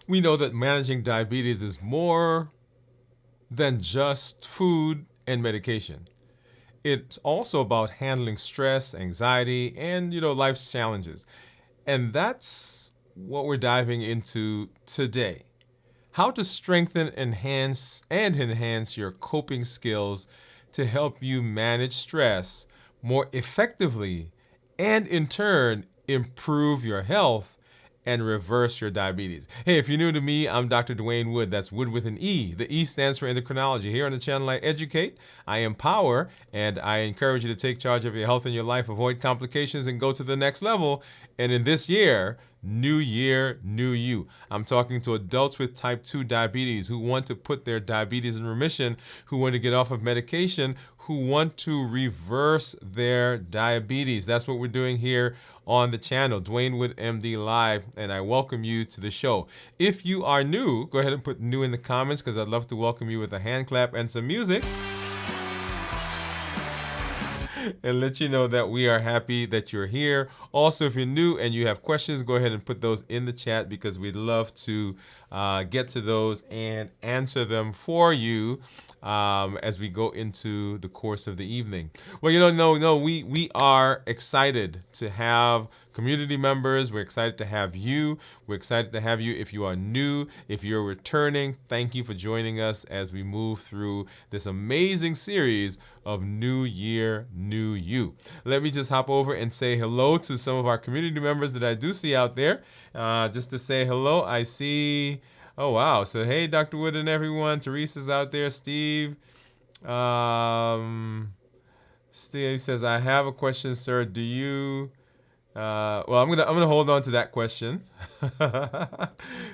We know that managing diabetes is more than just food and medication. It's also about handling stress, anxiety, and life's challenges. And that's what we're diving into today. How to strengthen, enhance your coping skills to help you manage stress more effectively and in turn improve your health and reverse your diabetes. Hey, if you're new to me, I'm Dr. Dwain Woode. That's Wood with an E. The E stands for endocrinology. Here on the channel, I educate, I empower, and I encourage you to take charge of your health and your life, avoid complications, and go to the next level. And in this year, new year, new you. I'm talking to adults with type 2 diabetes who want to put their diabetes in remission, who want to get off of medication, who want to reverse their diabetes. That's what we're doing here on the channel, Dwain Woode MD Live, and I welcome you to the show. If you are new, go ahead and put new in the comments because I'd love to welcome you with a hand clap and some music and let you know that we are happy that you're here. Also, if you're new and you have questions, go ahead and put those in the chat because we'd love to get to those and answer them for you as we go into the course of the evening. Well, we are excited to have community members. We're excited to have you. We're excited to have you if you are new, if you're returning. Thank you for joining us as we move through this amazing series of New Year, New You. Let me just hop over and say hello to some of our community members that I do see out there. Just to say hello, I see. Oh, wow. So, hey, Dr. Wood and everyone. Teresa's out there. Steve. Steve says, I have a question, sir. Do you... well, I'm gonna hold on to that question.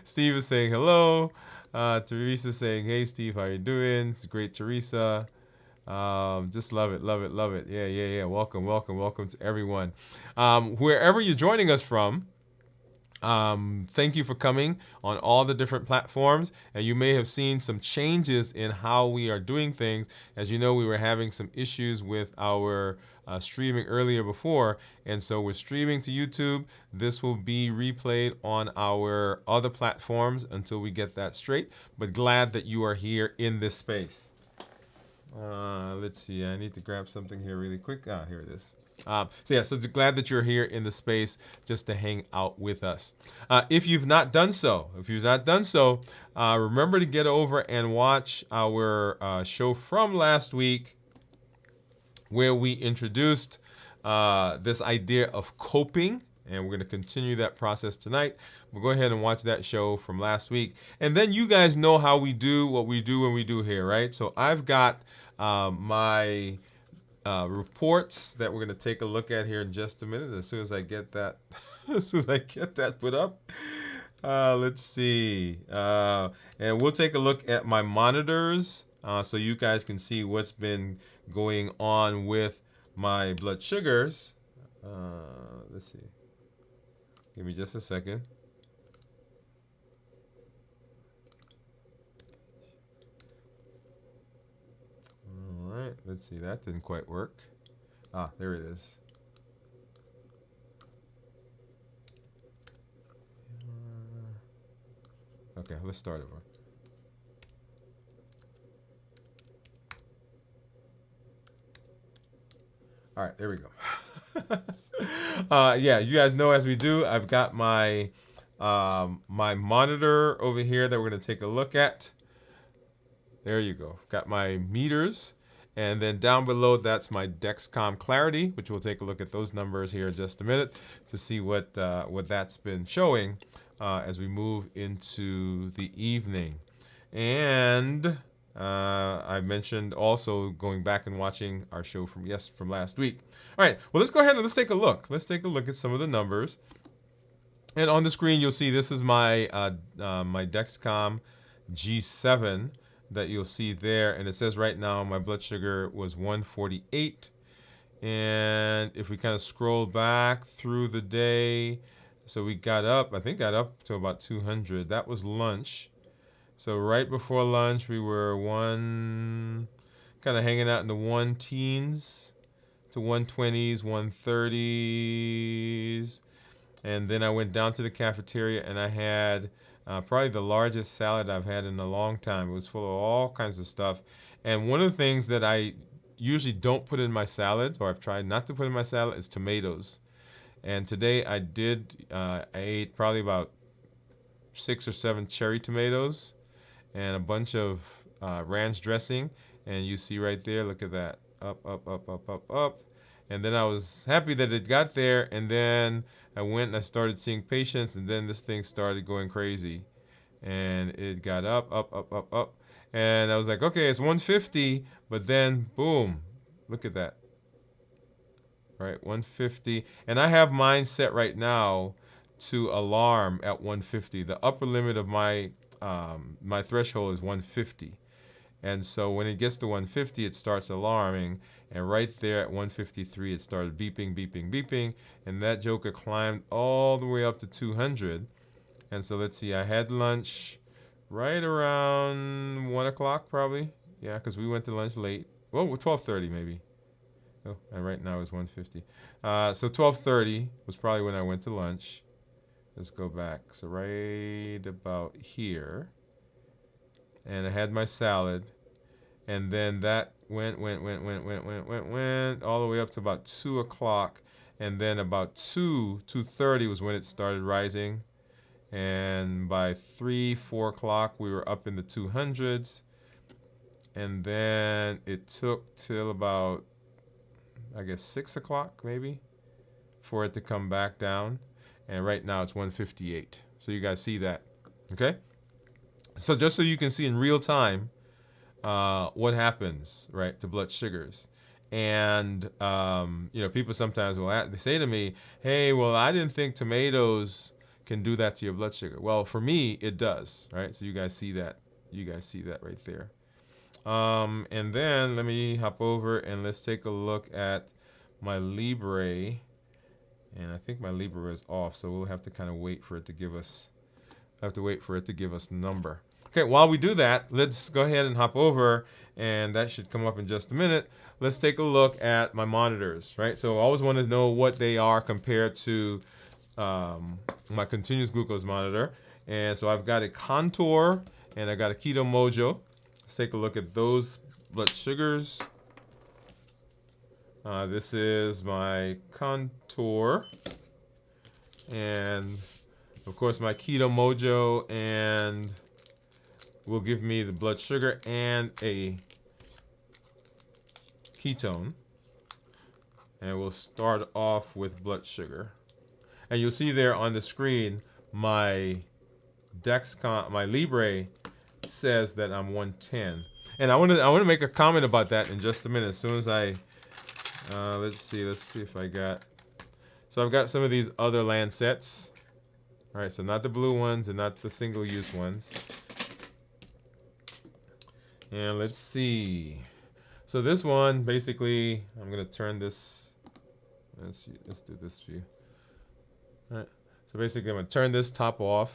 Steve is saying hello. Teresa's saying, hey, Steve, how you doing? It's great, Teresa. Just love it, love it, love it. Yeah. Welcome to everyone. Wherever you're joining us from, thank you for coming on all the different platforms. And you may have seen some changes in how we are doing things. As you know, we were having some issues with our streaming earlier before. And so we're streaming to YouTube. This will be replayed on our other platforms until we get that straight. But glad that you are here in this space. Let's see. I need to grab something here really quick. Here it is. So glad that you're here in the space just to hang out with us. If you've not done so, remember to get over and watch our show from last week where we introduced this idea of coping. And we're going to continue that process tonight. But go ahead and watch that show from last week. And then you guys know how we do what we do when we do here, right? So I've got my reports that we're going to take a look at here in just a minute. As soon as I get that, put up. Let's see. And we'll take a look at my monitors so you guys can see what's been going on with my blood sugars. Let's see. Give me just a second. All right, let's see. That didn't quite work. There it is. Okay, let's start over. All right, there we go. Yeah, you guys know as we do, I've got my my monitor over here that we're going to take a look at. There you go. Got my meters. And then down below, that's my Dexcom Clarity, which we'll take a look at those numbers here in just a minute to see what that's been showing as we move into the evening. And I mentioned also going back and watching our show from last week. All right, well, let's go ahead and let's take a look. Let's take a look at some of the numbers. And on the screen, you'll see this is my my Dexcom G7 that you'll see there. And it says right now my blood sugar was 148. And if we kind of scroll back through the day, so we got up, I think got up to about 200. That was lunch. So right before lunch, we were kind of hanging out in the 1-teens to 120s, 130s. And then I went down to the cafeteria and I had Probably the largest salad I've had in a long time. It was full of all kinds of stuff. And one of the things that I usually don't put in my salads, or I've tried not to put in my salad, is tomatoes. And today I did. I ate probably about 6 or 7 cherry tomatoes and a bunch of ranch dressing. And you see right there, look at that. Up, up, up, up, up, up. And then I was happy that it got there. And then I went and I started seeing patients. And then this thing started going crazy. And it got up, up, up, up, up. And I was like, okay, it's 150. But then, boom, look at that. Right, 150. And I have mine set right now to alarm at 150. The upper limit of my threshold is 150. And so when it gets to 150, it starts alarming. And right there at 153, it started beeping, beeping, beeping. And that joker climbed all the way up to 200. And so let's see, I had lunch right around 1 o'clock probably. Yeah, because we went to lunch late. Well, 12:30 maybe. Oh, and right now it's 150. So 12:30 was probably when I went to lunch. Let's go back. So right about here. And I had my salad. And then that went all the way up to about 2 o'clock. And then about 2:30 was when it started rising. And by 3, 4 o'clock, we were up in the 200s. And then it took till about, I guess, 6 o'clock maybe for it to come back down. And right now it's 158. So you guys see that. Okay? So just so you can see in real time what happens, right, to blood sugars. And, people sometimes they say to me, hey, well, I didn't think tomatoes can do that to your blood sugar. Well, for me, it does, right? So you guys see that. You guys see that right there. And then let me hop over and let's take a look at my Libre. And I think my Libre is off, so we'll have to kind of wait for it to give us, number. Okay, while we do that, let's go ahead and hop over, and that should come up in just a minute. Let's take a look at my monitors, right? So I always want to know what they are compared to my continuous glucose monitor. And so I've got a Contour and I've got a Keto Mojo. Let's take a look at those blood sugars. This is my Contour, and of course my Keto Mojo, and will give me the blood sugar and a ketone. And we'll start off with blood sugar. And you'll see there on the screen my my Libre says that I'm 110. And I want to make a comment about that in just a minute. As soon as I let's see if I got. So I've got some of these other Lancets. All right, so not the blue ones and not the single-use ones. And let's see. So this one, basically, I'm gonna turn this. Let's do this view. All right. So basically, I'm gonna turn this top off.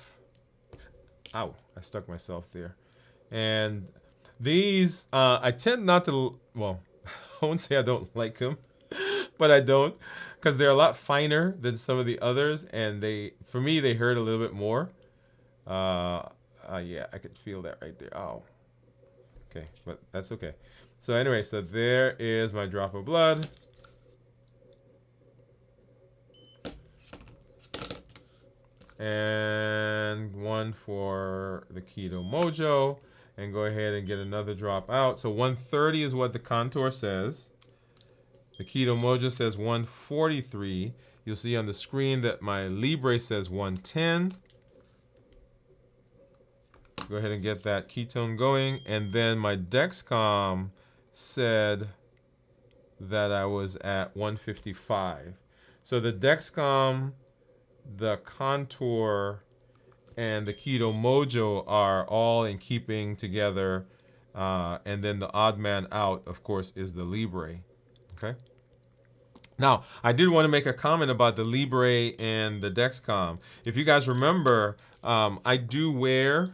Ow! I stuck myself there. And these, I tend not to. Well, I won't say I don't like them, but I don't, because they're a lot finer than some of the others, and for me, they hurt a little bit more. Yeah, I could feel that right there. Oh. Okay, but that's okay. So anyway, so there is my drop of blood. And one for the Keto Mojo. And go ahead and get another drop out. So 130 is what the Contour says. The Keto Mojo says 143. You'll see on the screen that my Libre says 110. Go ahead and get that ketone going. And then my Dexcom said that I was at 155. So the Dexcom, the Contour, and the Keto Mojo are all in keeping together. And then the odd man out, of course, is the Libre. Okay. Now, I did want to make a comment about the Libre and the Dexcom. If you guys remember, I do wear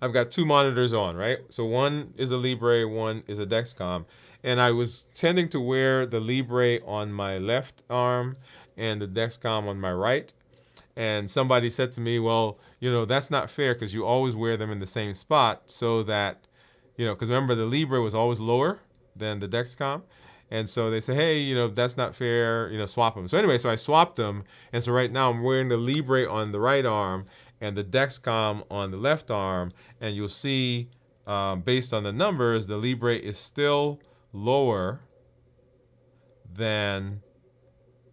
I've got two monitors on, right? So one is a Libre, one is a Dexcom. And I was tending to wear the Libre on my left arm and the Dexcom on my right. And somebody said to me, well, that's not fair because you always wear them in the same spot so that, because remember the Libre was always lower than the Dexcom. And so they say, hey, that's not fair, swap them. So anyway, so I swapped them. And so right now I'm wearing the Libre on the right arm and the Dexcom on the left arm. And you'll see, based on the numbers, the Libre is still lower than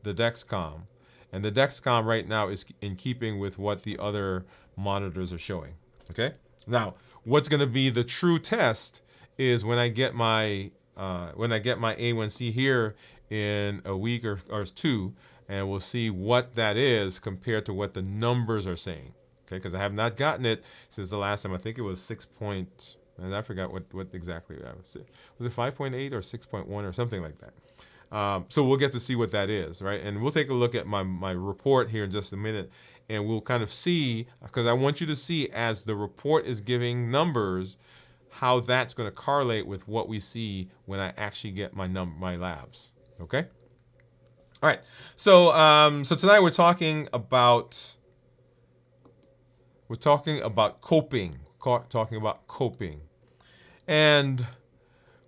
the Dexcom. And the Dexcom right now is in keeping with what the other monitors are showing. Okay? Now, what's going to be the true test is when I get my A1C here in a week or two, and we'll see what that is compared to what the numbers are saying. Okay? Because I have not gotten it since the last time. I think it was 6 point, and I forgot what exactly was it. Was it 5.8 or 6.1 or something like that? So we'll get to see what that is, right? And we'll take a look at my report here in just a minute, and we'll kind of see, because I want you to see as the report is giving numbers, how that's going to correlate with what we see when I actually get my labs. Okay. All right. So so tonight we're talking about coping. Talking about coping, and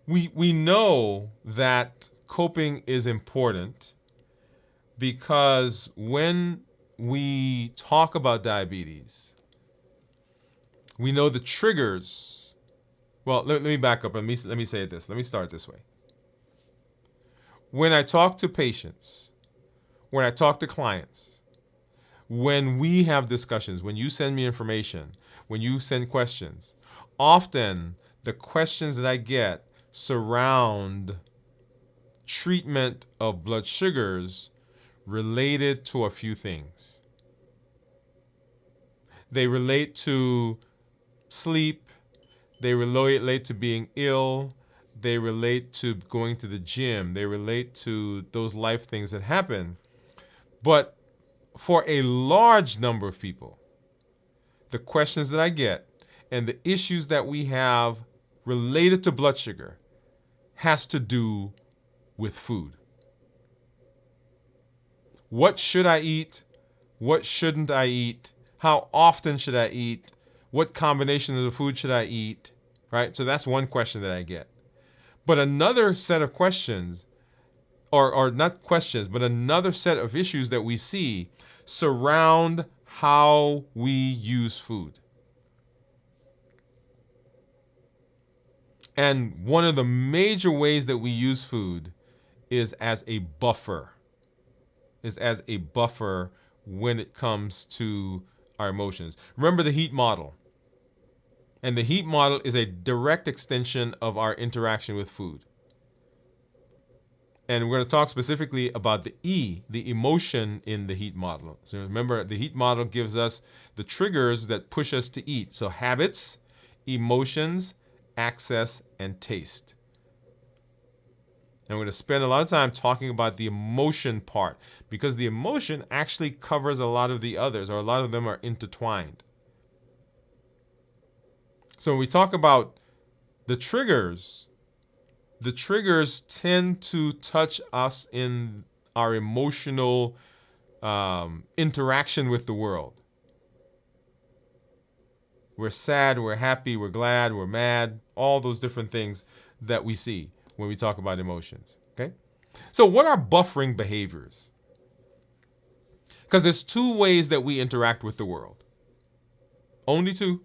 we know that coping is important because when we talk about diabetes, we know the triggers. Well, let me back up and let me say this. Let me start this way. When I talk to patients, when I talk to clients, when we have discussions, when you send me information, when you send questions, often the questions that I get surround treatment of blood sugars related to a few things. They relate to sleep, they relate to being ill, they relate to going to the gym, they relate to those life things that happen. But for a large number of people, the questions that I get and the issues that we have related to blood sugar has to do with food. What should I eat? What shouldn't I eat? How often should I eat? What combination of the food should I eat? Right? So that's one question that I get. But another set of questions, or not questions, but another set of issues that we see surround how we use food. And one of the major ways that we use food is as a buffer. When it comes to our emotions. Remember the heat model. And the heat model is a direct extension of our interaction with food. And we're going to talk specifically about the E, the emotion in the heat model. So remember, the heat model gives us the triggers that push us to eat. So habits, emotions, access, and taste. And we're going to spend a lot of time talking about the emotion part because the emotion actually covers a lot of the others, or a lot of them are intertwined. So when we talk about the triggers tend to touch us in our emotional interaction with the world. We're sad, we're happy, we're glad, we're mad, all those different things that we see when we talk about emotions, okay? So what are buffering behaviors? Because there's two ways that we interact with the world. Only two.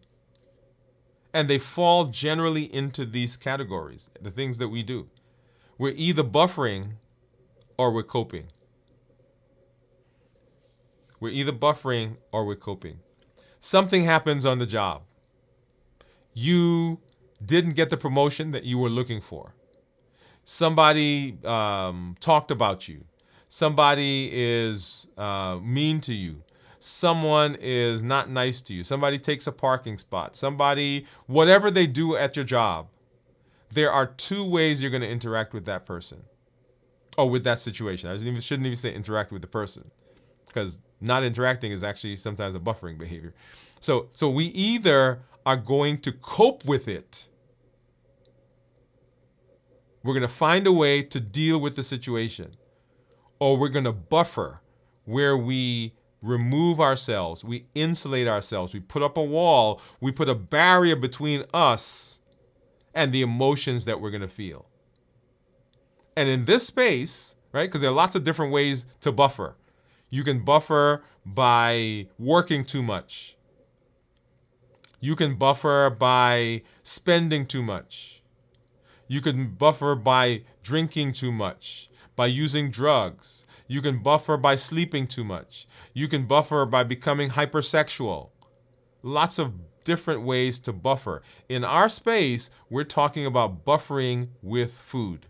And they fall generally into these categories, the things that we do. We're either buffering or we're coping. We're either buffering or we're coping. Something happens on the job. You didn't get the promotion that you were looking for. Somebody talked about you. Somebody is mean to you. Someone is not nice to you. Somebody takes a parking spot. Somebody, whatever they do at your job, there are two ways you're going to interact with that person or with that situation. I shouldn't even say interact with the person, because not interacting is actually sometimes a buffering behavior. So we either are going to cope with it. We're going to find a way to deal with the situation, or we're going to buffer where we remove ourselves, we insulate ourselves, we put up a wall, we put a barrier between us and the emotions that we're going to feel. And in this space, right, because there are lots of different ways to buffer. You can buffer by working too much. You can buffer by spending too much. You can buffer by drinking too much, by using drugs. You can buffer by sleeping too much. You can buffer by becoming hypersexual. Lots of different ways to buffer. In our space, we're talking about buffering with food.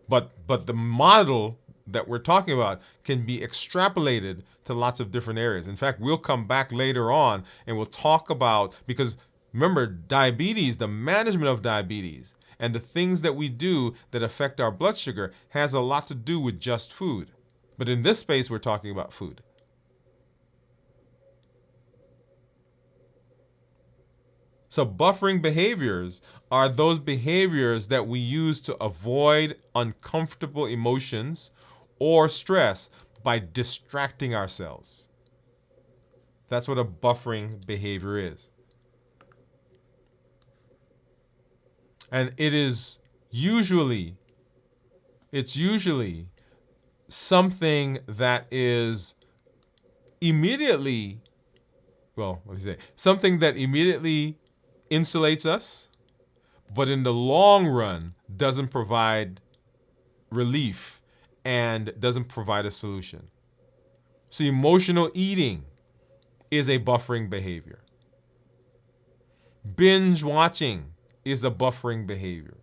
But the model that we're talking about can be extrapolated to lots of different areas. In fact, we'll come back later on and we'll talk about, because remember, diabetes, the management of diabetes, and the things that we do that affect our blood sugar has a lot to do with just food. But in this space, we're talking about food. So buffering behaviors are those behaviors that we use to avoid uncomfortable emotions or stress by distracting ourselves. That's what a buffering behavior is. And it's usually something that is immediately, something that immediately insulates us, but in the long run doesn't provide relief and doesn't provide a solution. So emotional eating is a buffering behavior. Binge watching is a buffering behavior.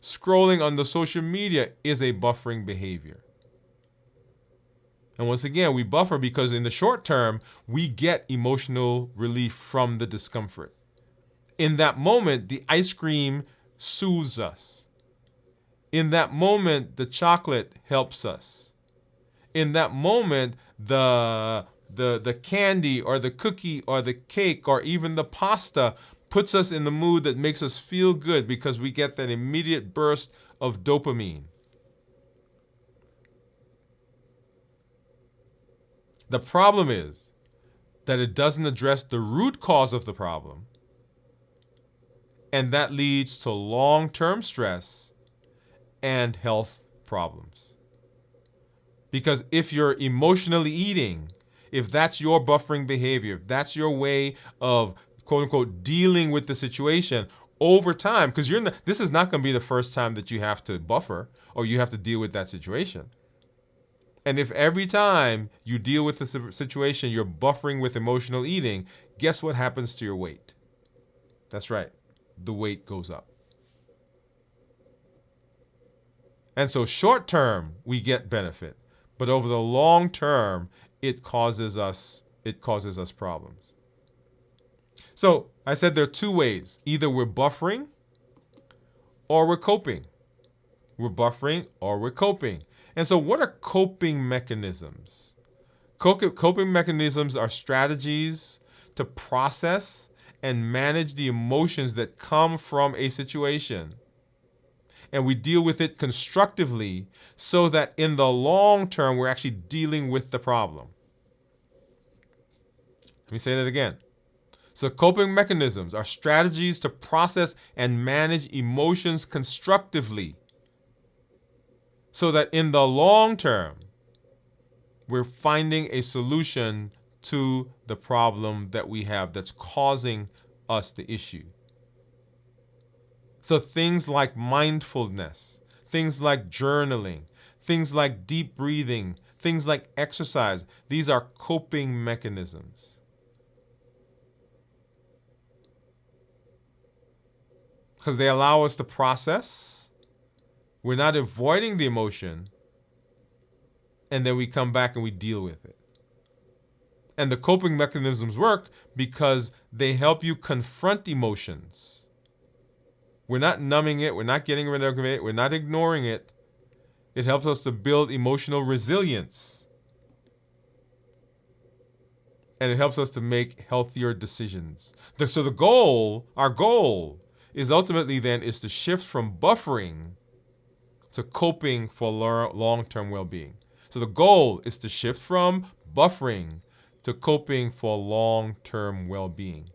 Scrolling on the social media is a buffering behavior. And once again, we buffer because in the short term, we get emotional relief from the discomfort. In that moment, the ice cream soothes us. In that moment, the chocolate helps us. In that moment, the candy or the cookie or the cake or even the pasta puts us in the mood that makes us feel good because we get that immediate burst of dopamine. The problem is that it doesn't address the root cause of the problem, and that leads to long-term stress and health problems. Because if you're emotionally eating, if that's your buffering behavior, if that's your way of quote unquote dealing with the situation over time, because this is not going to be the first time that you have to buffer or you have to deal with that situation. And if every time you deal with the situation you're buffering with emotional eating, guess what happens to your weight? That's right. The weight goes up. And so short term, we get benefit. But over the long term, it causes us problems. So I said there are two ways. Either we're buffering or we're coping. We're buffering or we're coping. And so what are coping mechanisms? Coping mechanisms are strategies to process and manage the emotions that come from a situation. And we deal with it constructively so that in the long term, we're actually dealing with the problem. Let me say that again. So coping mechanisms are strategies to process and manage emotions constructively so that in the long term, we're finding a solution to the problem that we have that's causing us the issue. So things like mindfulness, things like journaling, things like deep breathing, things like exercise, these are coping mechanisms. Because they allow us to process. We're not avoiding the emotion, and then we come back and we deal with it. And the coping mechanisms work because they help you confront emotions. We're not numbing it. We're not getting rid of it. We're not ignoring it. It helps us to build emotional resilience. And it helps us to make healthier decisions. So our goal is ultimately then is to shift from buffering to coping for long-term well-being. So the goal is to shift from buffering to coping for long-term well-being.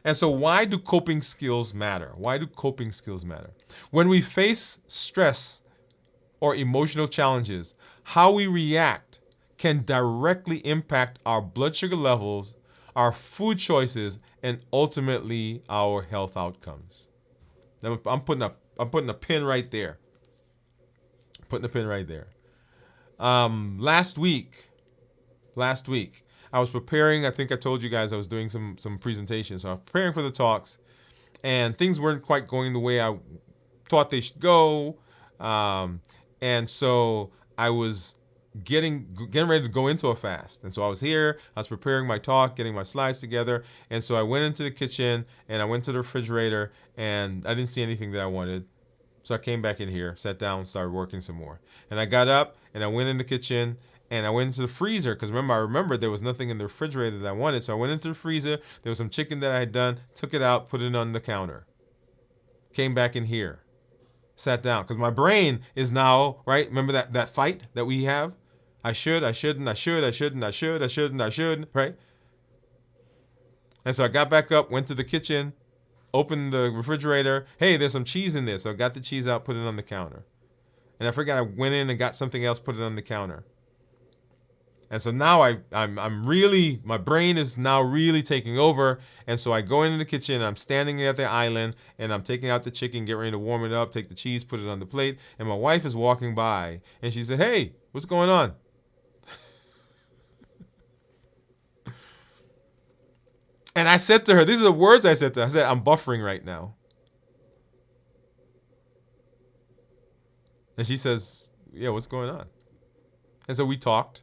And so why do coping skills matter? Why do coping skills matter? When we face stress or emotional challenges, how we react can directly impact our blood sugar levels, our food choices, and ultimately our health outcomes. I'm putting a pin right there. Putting a pin right there. Last week, I was preparing. I think I told you guys I was doing some presentations. So I was preparing for the talks, and things weren't quite going the way I thought they should go. And so I was getting ready to go into a fast. And so I was here, I was preparing my talk, getting my slides together. And so I went into the kitchen and I went to the refrigerator and I didn't see anything that I wanted. So I came back in here, sat down, started working some more. And I got up and I went in the kitchen and I went into the freezer because I remembered there was nothing in the refrigerator that I wanted. So I went into the freezer. There was some chicken that I had done, took it out, put it on the counter. Came back in here, sat down because my brain is now, right? Remember that fight that we have? I shouldn't, right? And so I got back up, went to the kitchen, opened the refrigerator. Hey, there's some cheese in there. So I got the cheese out, put it on the counter. And I forgot I went in and got something else, put it on the counter. And so now I'm really, my brain is now really taking over. And so I go into the kitchen, I'm standing at the island, and I'm taking out the chicken, get ready to warm it up, take the cheese, put it on the plate. And my wife is walking by, and she said, hey, what's going on? And I said to her, these are the words I said to her. I said, I'm buffering right now. And she says, yeah, what's going on? And so we talked.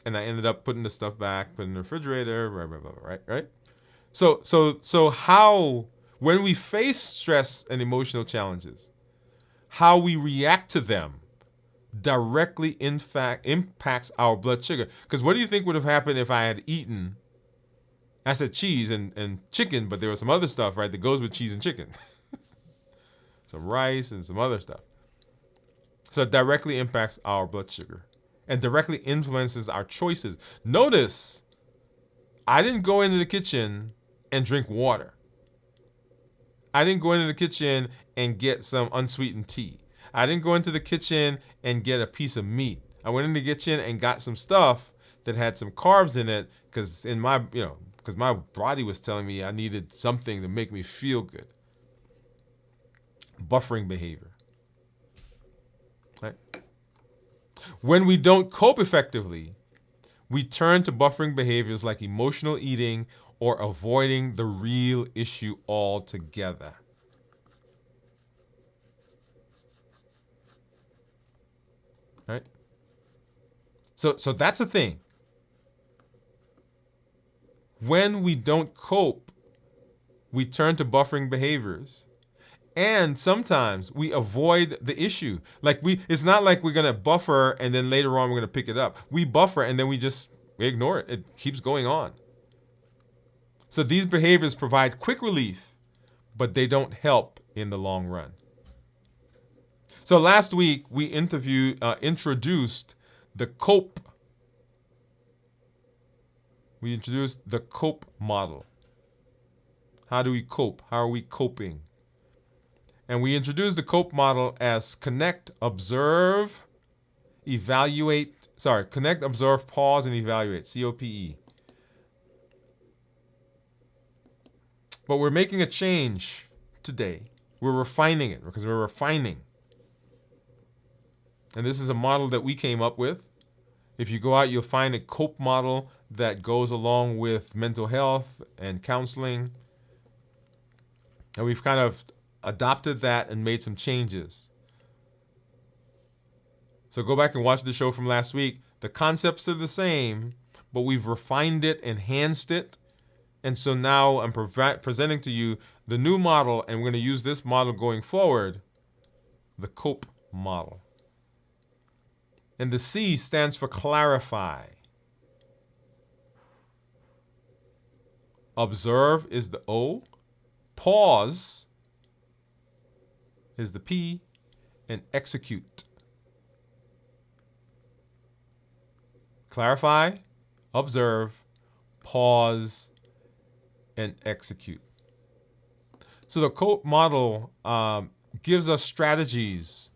And I ended up putting the stuff back, putting in the refrigerator, right? So how, when we face stress and emotional challenges, how we react to them directly, in fact, impacts our blood sugar. Because what do you think would have happened if I had eaten, I said cheese and chicken, but there was some other stuff, right, that goes with cheese and chicken. Some rice and some other stuff. So it directly impacts our blood sugar and directly influences our choices. Notice, I didn't go into the kitchen and drink water. I didn't go into the kitchen and get some unsweetened tea. I didn't go into the kitchen and get a piece of meat. I went in the kitchen and got some stuff that had some carbs in it because because my body was telling me I needed something to make me feel good. Buffering behavior. Right? When we don't cope effectively, we turn to buffering behaviors like emotional eating or avoiding the real issue altogether. Right? So that's the thing. When we don't cope, we turn to buffering behaviors. And sometimes we avoid the issue. It's not like we're gonna buffer and then later on we're gonna pick it up. We buffer and then we ignore it. It keeps going on. So these behaviors provide quick relief, but they don't help in the long run. So last week we introduced the COPE. We introduced the COPE model. How do we cope? How are we coping? And we introduced the COPE model as connect, observe, connect, observe, pause, and evaluate, COPE. But we're making a change today. We're refining it because we're refining. And this is a model that we came up with. If you go out, you'll find a COPE model that goes along with mental health and counseling. And we've kind of adopted that and made some changes. So go back and watch the show from last week. The concepts are the same, but we've refined it, enhanced it. And so now I'm presenting to you the new model, and we're going to use this model going forward, the COPE model. And the C stands for clarify. Observe is the O. Pause is the P. And execute Clarify, observe, pause, and execute. So the COPE model gives us strategies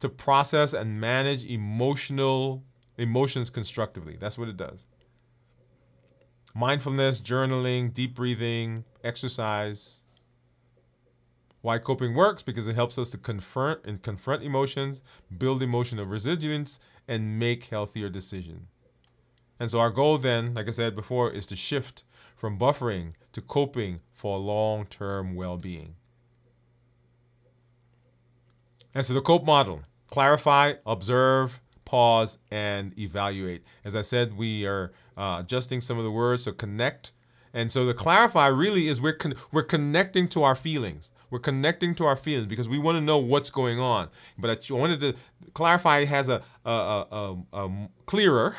to process and manage emotions constructively. That's what it does. Mindfulness, journaling, deep breathing, exercise. Why coping works? Because it helps us to confront emotions, build emotional resilience, and make healthier decisions. And so our goal then, like I said before, is to shift from buffering to coping for long-term well-being. And so the COPE model: clarify, observe, pause, and evaluate. As I said, we are adjusting some of the words, so connect. And so the clarify really is we're connecting to our feelings. We're connecting to our feelings because we want to know what's going on. But I wanted to clarify has a clearer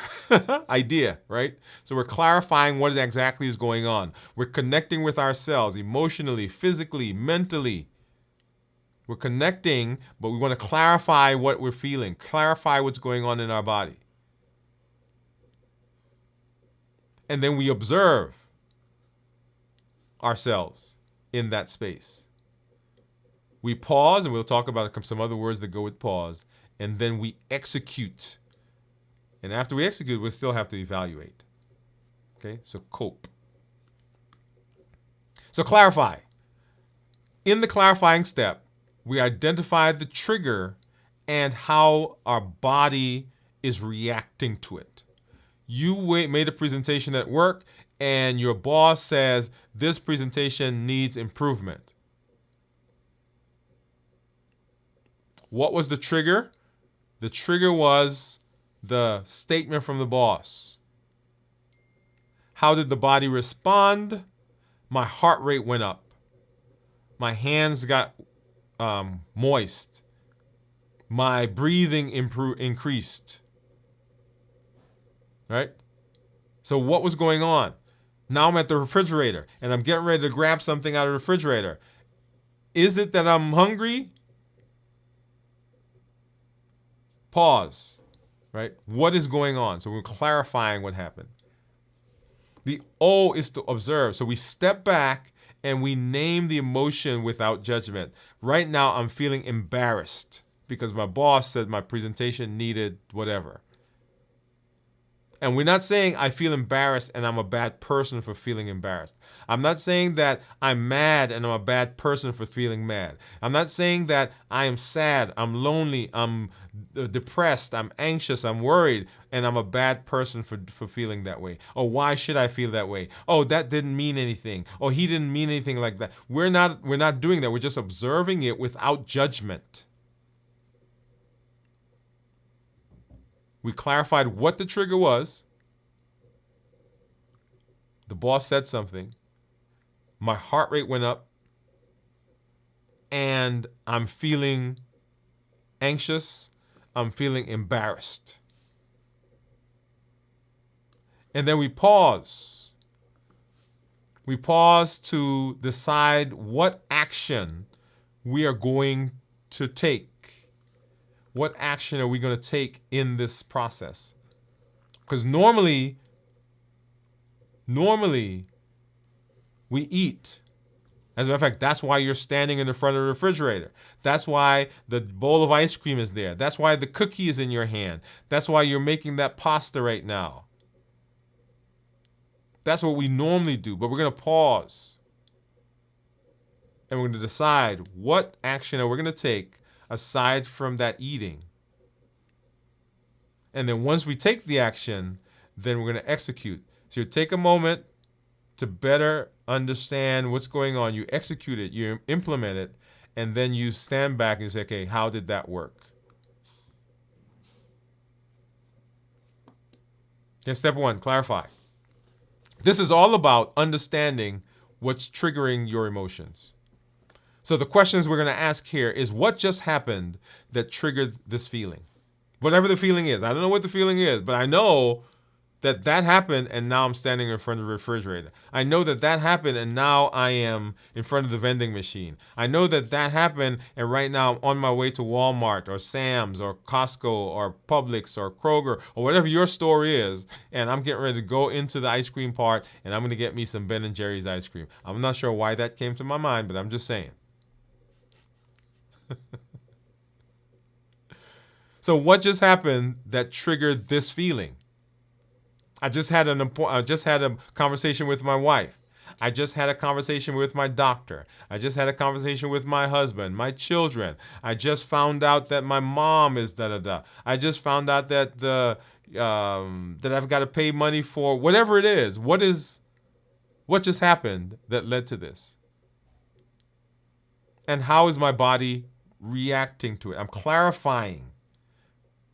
idea, right? So we're clarifying what exactly is going on. We're connecting with ourselves emotionally, physically, mentally. We're connecting, but we want to clarify what we're feeling, clarify what's going on in our body. And then we observe ourselves in that space. We pause, and we'll talk about some other words that go with pause, and then we execute. And after we execute, we still have to evaluate. Okay, so cope. So clarify. In the clarifying step, we identify the trigger and how our body is reacting to it. You made a presentation at work, and your boss says, this presentation needs improvement. What was the trigger? The trigger was the statement from the boss. How did the body respond? My heart rate went up. My hands got moist. My breathing increased. Right? So what was going on? Now I'm at the refrigerator and I'm getting ready to grab something out of the refrigerator. Is it that I'm hungry? Pause. Right? What is going on? So we're clarifying what happened. The O is to observe. So we step back and we name the emotion without judgment. Right now, I'm feeling embarrassed because my boss said my presentation needed whatever. And we're not saying I feel embarrassed and I'm a bad person for feeling embarrassed. I'm not saying that I'm mad and I'm a bad person for feeling mad. I'm not saying that I am sad, I'm lonely, I'm depressed, I'm anxious, I'm worried, and I'm a bad person for feeling that way. Oh, why should I feel that way? Oh, that didn't mean anything. Oh, he didn't mean anything like that. We're not doing that. We're just observing it without judgment. We clarified what the trigger was. The boss said something. My heart rate went up. And I'm feeling anxious. I'm feeling embarrassed. And then we pause. We pause to decide what action we are going to take. What action are we going to take in this process? Because normally we eat. As a matter of fact, that's why you're standing in the front of the refrigerator. That's why the bowl of ice cream is there. That's why the cookie is in your hand. That's why you're making that pasta right now. That's what we normally do. But we're going to pause. And we're going to decide what action are we going to take aside from that eating. And then once we take the action, then we're going to execute. So you take a moment to better understand what's going on. You execute it, you implement it, and then you stand back and you say, okay, how did that work? Okay, step one, clarify. This is all about understanding what's triggering your emotions. So the questions we're going to ask here is, what just happened that triggered this feeling? Whatever the feeling is. I don't know what the feeling is, but I know that happened and now I'm standing in front of the refrigerator. I know that happened and now I am in front of the vending machine. I know that happened and right now I'm on my way to Walmart or Sam's or Costco or Publix or Kroger or whatever your store is, and I'm getting ready to go into the ice cream part and I'm going to get me some Ben and Jerry's ice cream. I'm not sure why that came to my mind, but I'm just saying. So what just happened that triggered this feeling? I just had a conversation with my wife. I just had a conversation with my doctor. I just had a conversation with my husband, my children. I just found out that my mom is da da da. I just found out that that I've got to pay money for whatever it is. What just happened that led to this? And how is my body reacting to it? I'm clarifying.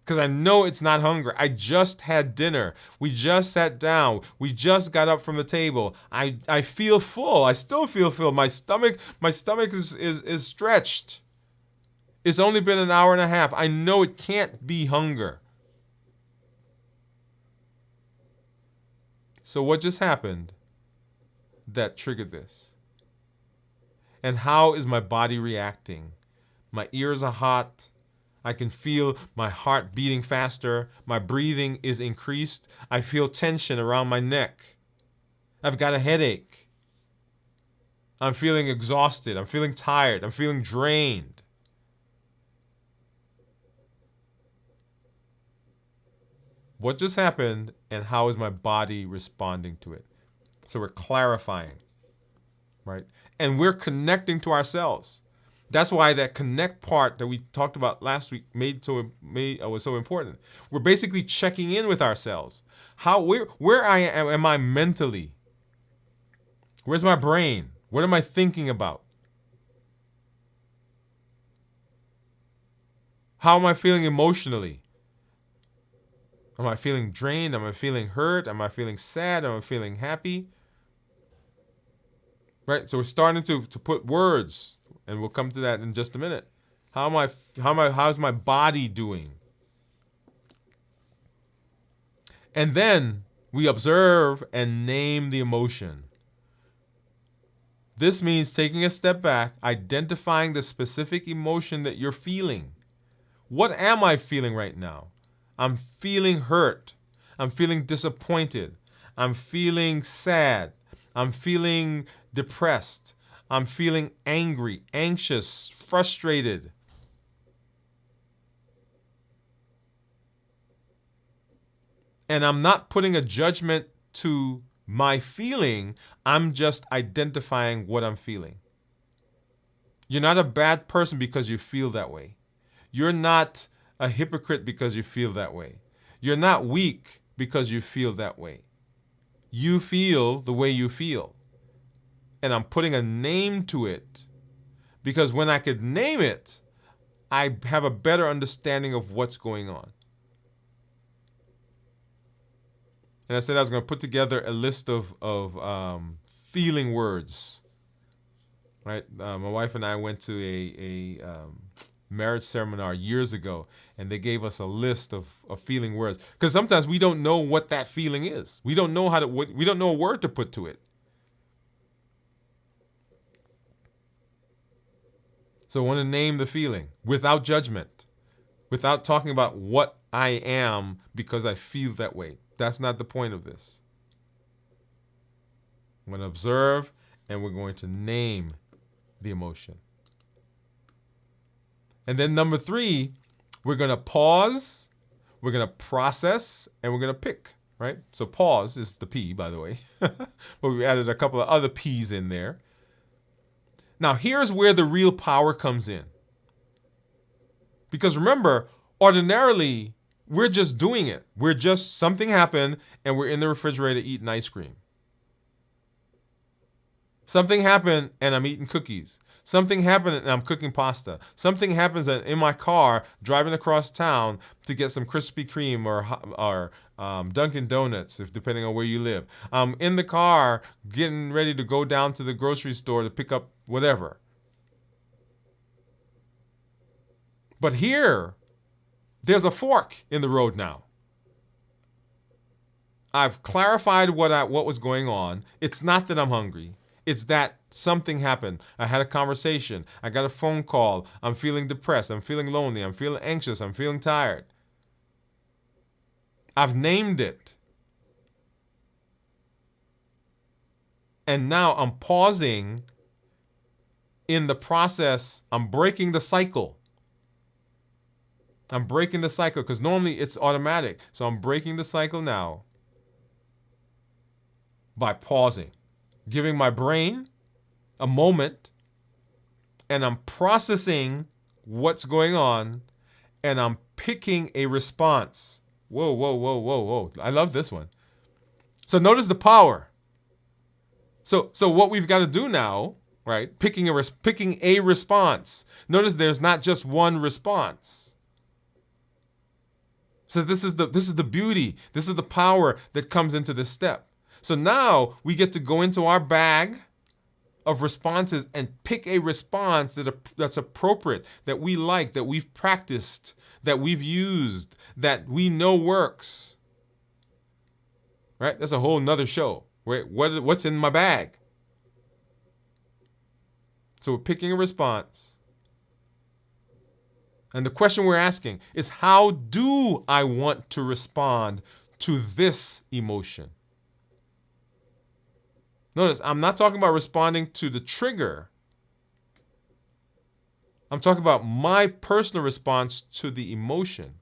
Because I know it's not hunger. I just had dinner. We just sat down. We just got up from the table. I feel full. I still feel full. My stomach is stretched. It's only been an hour and a half. I know it can't be hunger. So what just happened that triggered this? And how is my body reacting? My ears are hot. I can feel my heart beating faster. My breathing is increased. I feel tension around my neck. I've got a headache. I'm feeling exhausted. I'm feeling tired. I'm feeling drained. What just happened and how is my body responding to it? So we're clarifying, right? And we're connecting to ourselves. That's why that connect part that we talked about last week was so important. We're basically checking in with ourselves. Where am I mentally? Where's my brain? What am I thinking about? How am I feeling emotionally? Am I feeling drained? Am I feeling hurt? Am I feeling sad? Am I feeling happy? Right? So we're starting to put words. And we'll come to that in just a minute. How's my body doing? And then we observe and name the emotion. This means taking a step back, identifying the specific emotion that you're feeling. What am I feeling right now? I'm feeling hurt. I'm feeling disappointed. I'm feeling sad. I'm feeling depressed. I'm feeling angry, anxious, frustrated. And I'm not putting a judgment to my feeling. I'm just identifying what I'm feeling. You're not a bad person because you feel that way. You're not a hypocrite because you feel that way. You're not weak because you feel that way. You feel the way you feel. And I'm putting a name to it because when I could name it, I have a better understanding of what's going on. And I said I was going to put together a list of feeling words. Right? My wife and I went to a marriage seminar years ago, and they gave us a list of feeling words. Because sometimes we don't know what that feeling is. We don't know we don't know a word to put to it. So I want to name the feeling without judgment, without talking about what I am because I feel that way. That's not the point of this. I'm going to observe and we're going to name the emotion. And then number 3, we're going to pause, we're going to process, and we're going to pick, right? So pause is the P, by the way. But we added a couple of other P's in there. Now, here's where the real power comes in. Because remember, ordinarily, we're just doing it. Something happened, and we're in the refrigerator eating ice cream. Something happened, and I'm eating cookies. Something happened, and I'm cooking pasta. Something happens in my car, driving across town to get some Krispy Kreme or Dunkin' Donuts, depending on where you live. I'm in the car, getting ready to go down to the grocery store to pick up whatever. But here, there's a fork in the road now. I've clarified what was going on. It's not that I'm hungry. It's that something happened. I had a conversation. I got a phone call. I'm feeling depressed. I'm feeling lonely. I'm feeling anxious. I'm feeling tired. I've named it. And now I'm pausing in the process. I'm breaking the cycle. I'm breaking the cycle because normally it's automatic. So I'm breaking the cycle now by pausing, giving my brain a moment, and I'm processing what's going on, and I'm picking a response. Whoa, whoa, whoa, whoa, whoa. I love this one. So notice the power. So what we've got to do now, right? Picking a response. Notice there's not just one response. So this is the beauty. This is the power that comes into this step. So now we get to go into our bag of responses and pick a response that's appropriate, that we like, that we've practiced, that we've used, that we know works. Right? That's a whole nother show. Right? What's in my bag? So we're picking a response. And the question we're asking is, how do I want to respond to this emotion? Notice, I'm not talking about responding to the trigger. I'm talking about my personal response to the emotion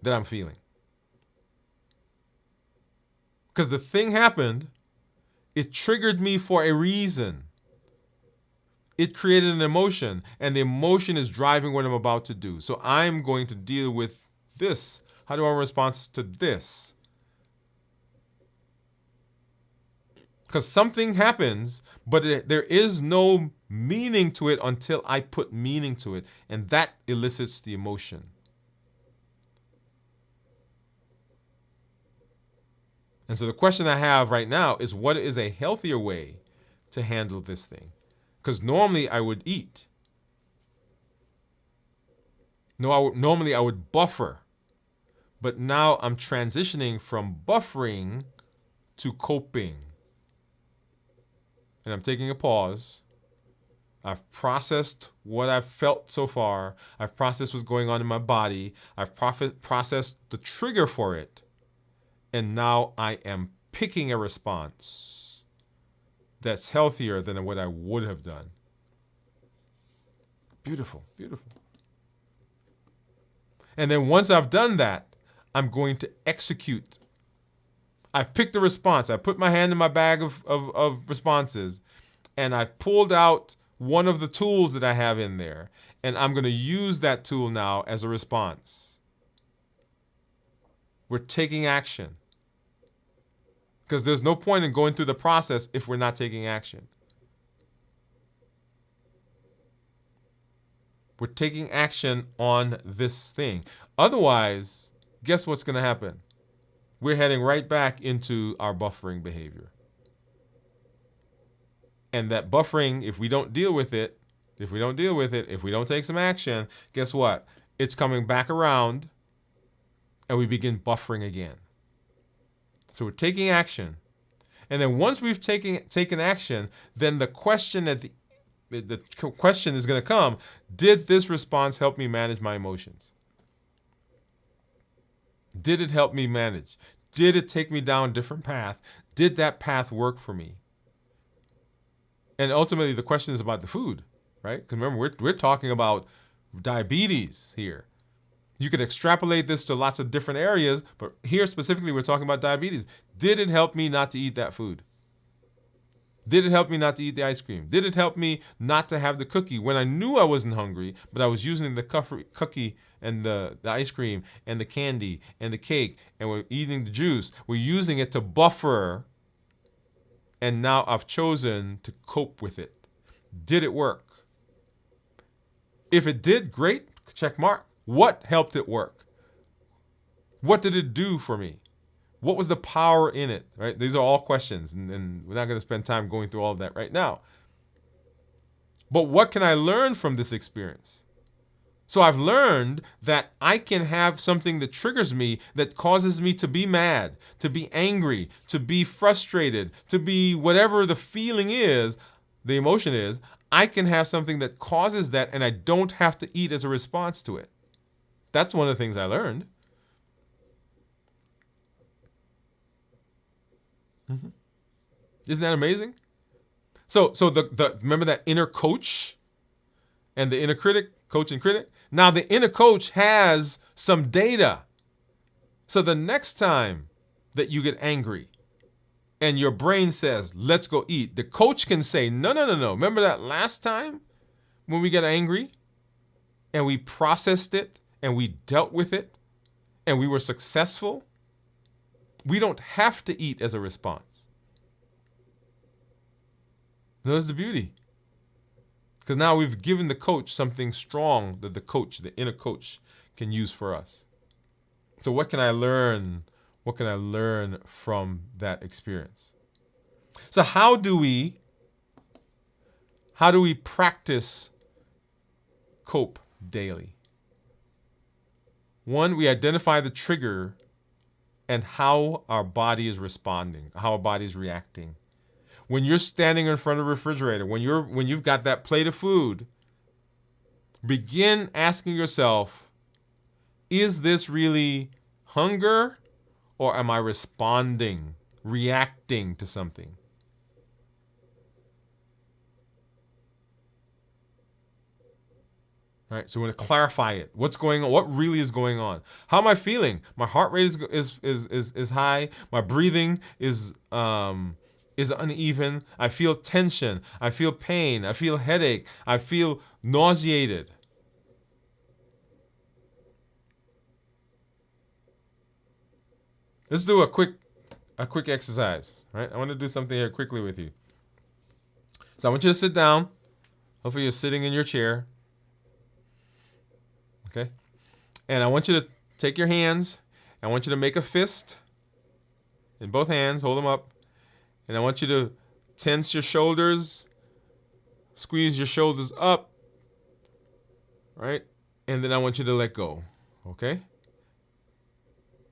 that I'm feeling. Because the thing happened, it triggered me for a reason. It created an emotion, and the emotion is driving what I'm about to do. So I'm going to deal with this. How do I respond to this? Because something happens, but there is no meaning to it until I put meaning to it. And that elicits the emotion. And so the question I have right now is, what is a healthier way to handle this thing? Because normally I would eat. Normally I would buffer. But now I'm transitioning from buffering to coping. And I'm taking a pause. I've processed what I've felt so far. I've processed what's going on in my body. I've processed the trigger for it. And now I am picking a response that's healthier than what I would have done. Beautiful, beautiful. And then once I've done that, I'm going to execute. I've picked a response. I put my hand in my bag of responses, and I've pulled out one of the tools that I have in there, and I'm going to use that tool now as a response. We're taking action. Because there's no point in going through the process if we're not taking action. We're taking action on this thing. Otherwise, guess what's going to happen? We're heading right back into our buffering behavior. And that buffering, if we don't deal with it, if we don't take some action, guess what? It's coming back around and we begin buffering again. So we're taking action. And then once we've taken action, then the question the question is going to come, did this response help me manage my emotions? Did it help me manage? Did it take me down a different path? Did that path work for me? And ultimately, the question is about the food, right? Because remember, we're talking about diabetes here. You could extrapolate this to lots of different areas, but here specifically, we're talking about diabetes. Did it help me not to eat that food? Did it help me not to eat the ice cream? Did it help me not to have the cookie when I knew I wasn't hungry, but I was using the cookie and the ice cream and the candy and the cake, and we're eating the juice. We're using it to buffer, and now I've chosen to cope with it. Did it work? If it did, great, check mark. What helped it work? What did it do for me? What was the power in it? Right? These are all questions, and we're not going to spend time going through all of that right now. But what can I learn from this experience? So I've learned that I can have something that triggers me, that causes me to be mad, to be angry, to be frustrated, to be whatever the feeling is, the emotion is. I can have something that causes that, and I don't have to eat as a response to it. That's one of the things I learned. Mm-hmm. Isn't that amazing? So the remember that inner coach and the inner critic, coach and critic? Now the inner coach has some data. So the next time that you get angry and your brain says, let's go eat, the coach can say, no, no, no, no. Remember that last time when we got angry and we processed it and we dealt with it and we were successful? We don't have to eat as a response. Notice the beauty. Because now we've given the coach something strong that the coach, the inner coach, can use for us. So what can I learn? What can I learn from that experience? So how do we practice cope daily? One, we identify the trigger and how our body is responding, how our body is reacting. When you're standing in front of a refrigerator, when you've got that plate of food, begin asking yourself, is this really hunger, or am I responding, reacting to something? All right, so we're going to clarify it. What's going on? What really is going on? How am I feeling? My heart rate is high. My breathing is uneven. I feel tension. I feel pain. I feel headache. I feel nauseated. Let's do a quick exercise, right? I want to do something here quickly with you. So I want you to sit down. Hopefully you're sitting in your chair. Okay? And I want you to take your hands. I want you to make a fist in both hands. Hold them up. And I want you to tense your shoulders. Squeeze your shoulders up. Right? And then I want you to let go. Okay?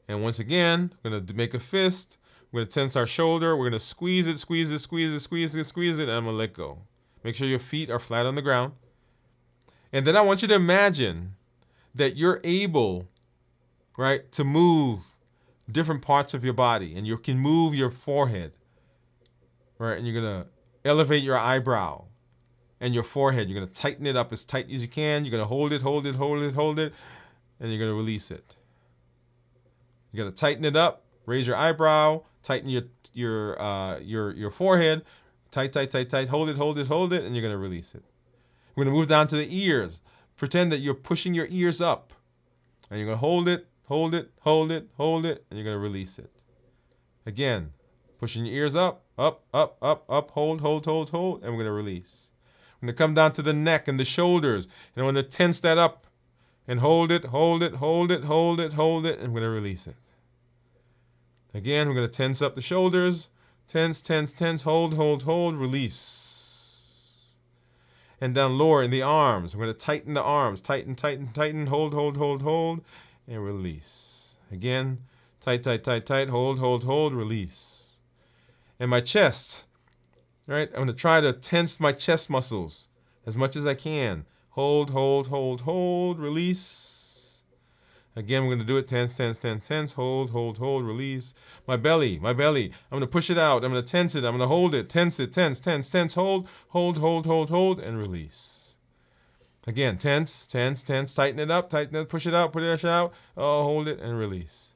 And once again, we're going to make a fist. We're going to tense our shoulder. We're going to squeeze it, squeeze it, squeeze it, squeeze it, squeeze it, and I'm going to let go. Make sure your feet are flat on the ground. And then I want you to imagine that you're able, right, to move different parts of your body. And you can move your forehead, right? And you're going to elevate your eyebrow and your forehead. You're going to tighten it up as tight as you can. You're going to hold it, hold it, hold it, hold it, and you're going to release it. You're going to tighten it up, raise your eyebrow, tighten your forehead, tight, tight, tight, tight, hold it, hold it, hold it, and you're going to release it. We're going to move down to the ears. Pretend that you're pushing your ears up. And you're going to hold it, hold it, hold it, hold it, and you're going to release it. Again, pushing your ears up, up, up, up, up, hold, hold, hold, hold, and we're going to release. We're going to come down to the neck and the shoulders. And I'm going to tense that up and hold it, hold it, hold it, hold it, hold it, and I'm going to release it. Again, we're going to tense up the shoulders. Tense, tense, tense, hold, hold, hold, release. And down lower in the arms. We're going to tighten the arms. Tighten, tighten, tighten, hold, hold, hold, hold, and release. Again, tight, tight, tight, tight, hold, hold, hold, release. And my chest, right? I'm going to try to tense my chest muscles as much as I can. Hold, hold, hold, hold, release. Again, we're going to do it. Tense, tense, tense, tense. Hold, hold, hold, release. My belly. I'm going to push it out. I'm going to tense it. I'm going to hold it. Tense it. Tense, tense, tense. Hold, hold, hold, hold, hold, and release. Again, tense, tense, tense. Tighten it up. Tighten it. Push it out. Put it out. Oh, hold it and release.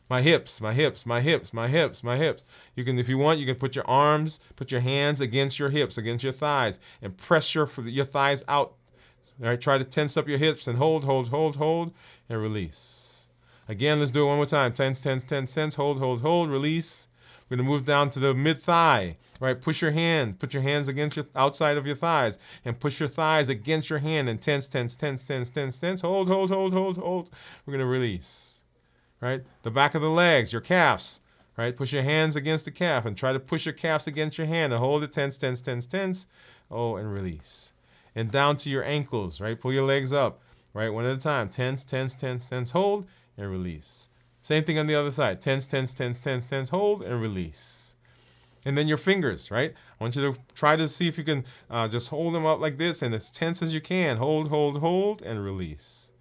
My hips, my hips, my hips, my hips, my hips. You can, if you want, you can put your arms, put your hands against your hips, against your thighs, and press your thighs out. All right, try to tense up your hips and hold, hold, hold, hold, and release. Again, let's do it one more time. Tense, tense, tense, tense, hold, hold, hold, release. We're going to move down to the mid-thigh. Right, put your hands against your outside of your thighs, and push your thighs against your hand, and tense, tense, tense, tense, tense, tense, hold, hold, hold, hold, hold. We're going to release. Right, the back of the legs, your calves. Right, push your hands against the calf, and try to push your calves against your hand, and hold it, tense, tense, tense, tense. Oh, and release. And down to your ankles, right? Pull your legs up. right? One at a time. Tense, tense, tense, tense, hold, and release. Same thing on the other side. Tense, tense, tense, tense, tense, hold, and release. And then your fingers, right? I want you to try to see if you can just hold them up like this and as tense as you can. Hold, hold, hold, and release.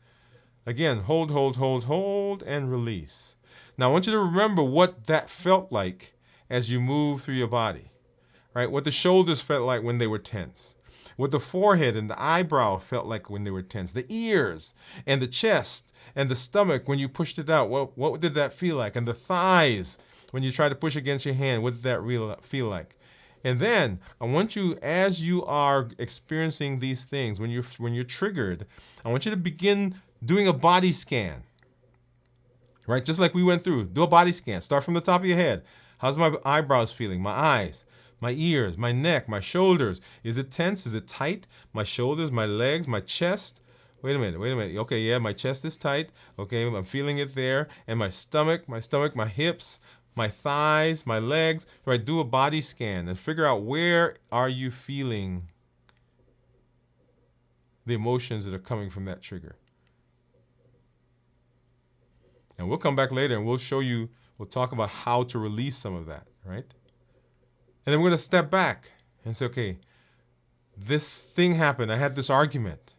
Again, hold, hold, hold, hold, and release. Now, I want you to remember what that felt like as you move through your body, right? What the shoulders felt like when they were tense. What the forehead and the eyebrow felt like when they were tense. The ears and the chest and the stomach when you pushed it out. What did that feel like? And the thighs when you tried to push against your hand. What did that feel like? And then I want you, as you are experiencing these things, when you're triggered, I want you to begin doing a body scan. Right? Just like we went through. Do a body scan. Start from the top of your head. How's my eyebrows feeling? My eyes, my ears, my neck, my shoulders. Is it tense? Is it tight? My shoulders, my legs, my chest. Wait a minute. Okay, yeah, my chest is tight. Okay, I'm feeling it there. And my stomach, my hips, my thighs, my legs. Right? Do a body scan and figure out where are you feeling the emotions that are coming from that trigger. And we'll come back later and we'll show you, we'll talk about how to release some of that, right? And then we're going to step back and say, okay, this thing happened. I had this argument.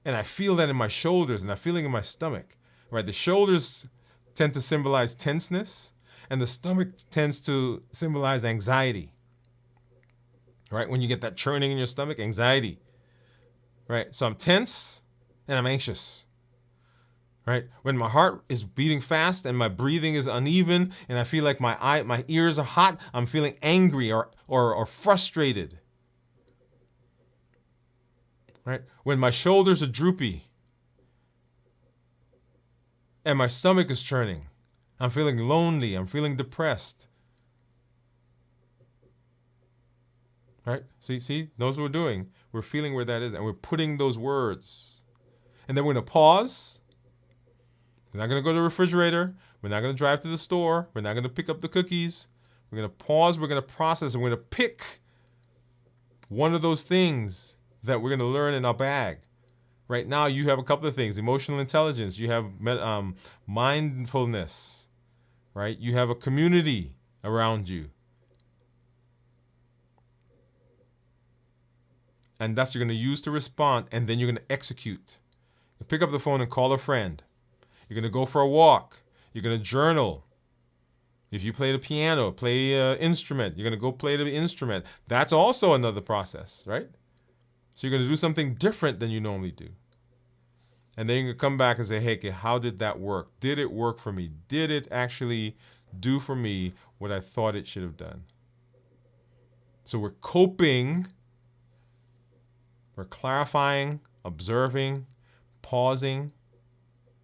And I feel that in my shoulders and I feel it in my stomach, right? The shoulders tend to symbolize tenseness and the stomach tends to symbolize anxiety, right? When you get that churning in your stomach, anxiety, right? So I'm tense and I'm anxious. Right? When my heart is beating fast and my breathing is uneven and I feel like my ears are hot, I'm feeling angry or frustrated. Right? When my shoulders are droopy and my stomach is churning, I'm feeling lonely, I'm feeling depressed. Right? See, knows what we're doing. We're feeling where that is and we're putting those words. And then we're going to pause. We're not going to go to the refrigerator. We're not going to drive to the store. We're not going to pick up the cookies. We're going to pause. We're going to process. And we're going to pick one of those things that we're going to learn in our bag. Right now, you have a couple of things. Emotional intelligence. You have mindfulness. Right? You have a community around you. And that's what you're going to use to respond. And then you're going to execute. You pick up the phone and call a friend. You're going to go for a walk. You're going to journal. If you play the piano, play an instrument, you're going to go play the instrument. That's also another process, right? So you're going to do something different than you normally do. And then you're going to come back and say, hey, how did that work? Did it work for me? Did it actually do for me what I thought it should have done? So we're coping, we're clarifying, observing, pausing,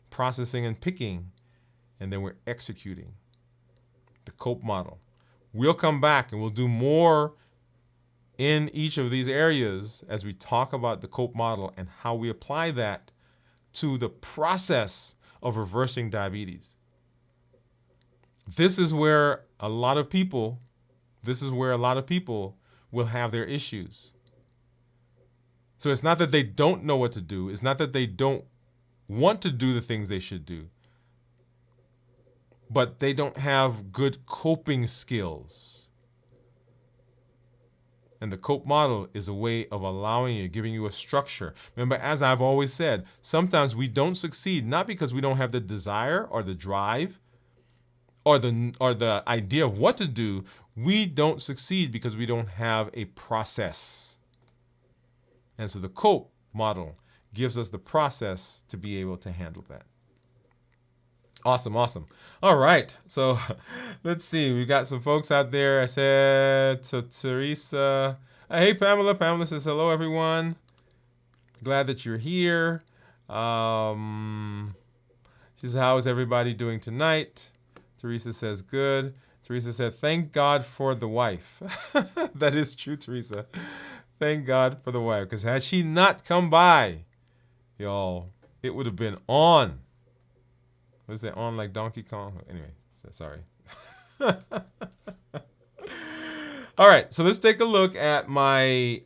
processing and picking, and then we're executing the COPE model. We'll come back and we'll do more in each of these areas as we talk about the COPE model and how we apply that to the process of reversing diabetes. This is where a lot of people will have their issues. So it's not that they don't know what to do. It's not that they don't want to do the things they should do, but they don't have good coping skills. And the COPE model is a way of allowing you, giving you a structure. Remember, as I've always said, sometimes we don't succeed, not because we don't have the desire or the drive or the idea of what to do. We don't succeed because we don't have a process. And so the COPE model gives us the process to be able to handle that. Awesome. All right. So let's see. We got some folks out there. I said to Teresa, hey, Pamela. Pamela says, hello, everyone. Glad that you're here. She says, how is everybody doing tonight? Teresa says, good. Teresa said, thank God for the wife. That is true, Teresa. Thank God for the wife. Because had she not come by, y'all, it would have been on. What is it, on like Donkey Kong? Anyway, sorry. All right, so let's take a look at my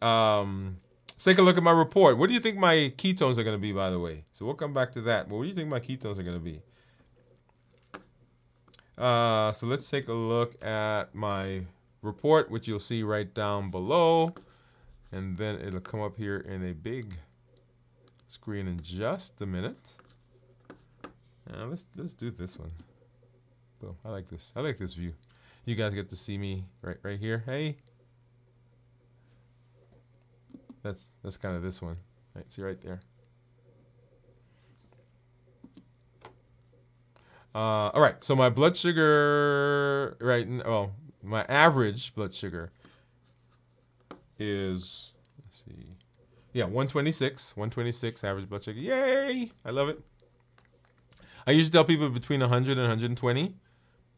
take a look at my report. What do you think my ketones are going to be, by the way? So we'll come back to that. But what do you think my ketones are going to be? So let's take a look at my report, which you'll see right down below. And then it'll come up here in a big screen in just a minute. Let's do this one. Boom. I like this. I like this view. You guys get to see me right here. Hey. That's kind of this one. Right, see right there. All right. So my blood sugar my average blood sugar is, let's see. Yeah, 126 average blood sugar. Yay! I love it. I usually tell people between 100 and 120.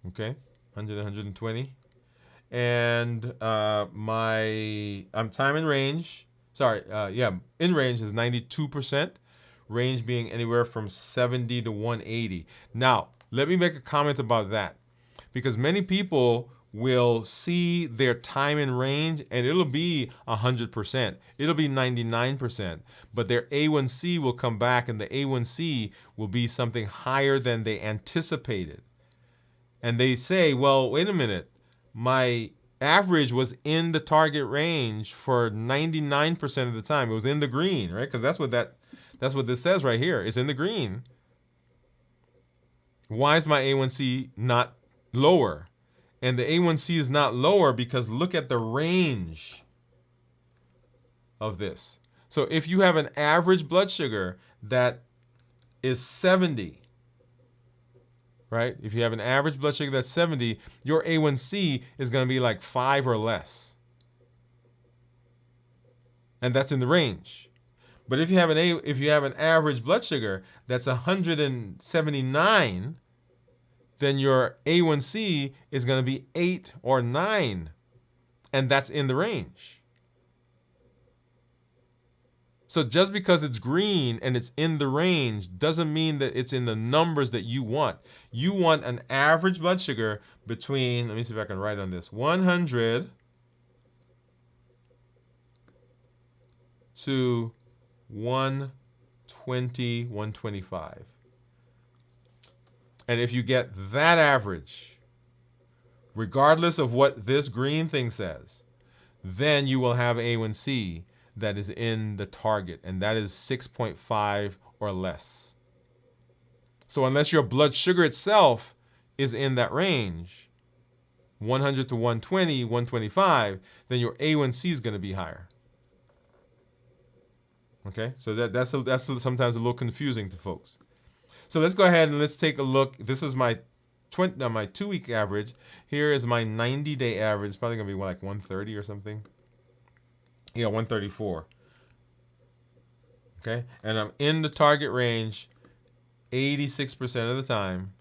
Okay, 100 and 120. And I'm time in range. Sorry, in range is 92%. Range being anywhere from 70 to 180. Now, let me make a comment about that, because many people will see their time in range and it'll be 100%. It'll be 99%. But their A1C will come back and the A1C will be something higher than they anticipated. And they say, well, wait a minute. My average was in the target range for 99% of the time. It was in the green, right? Because that's what this says right here. It's in the green. Why is my A1C not lower? And the A1C is not lower because look at the range of this. So if you have an average blood sugar that is 70, right? If you have an average blood sugar that's 70, your A1C is going to be like 5 or less. And that's in the range. But if you have an average blood sugar that's 179, then your A1C is going to be 8 or 9, and that's in the range. So just because it's green and it's in the range doesn't mean that it's in the numbers that you want. You want an average blood sugar between, let me see if I can write on this, 100 to 120, 125. And if you get that average, regardless of what this green thing says, then you will have A1C that is in the target, and that is 6.5 or less. So unless your blood sugar itself is in that range, 100 to 120, 125, then your A1C is going to be higher. Okay, so that's sometimes a little confusing to folks. So let's go ahead and let's take a look. This is my 2-week average. Here is my 90-day average. It's probably going to be like 130 or something. Yeah, 134. Okay, and I'm in the target range 86% of the time.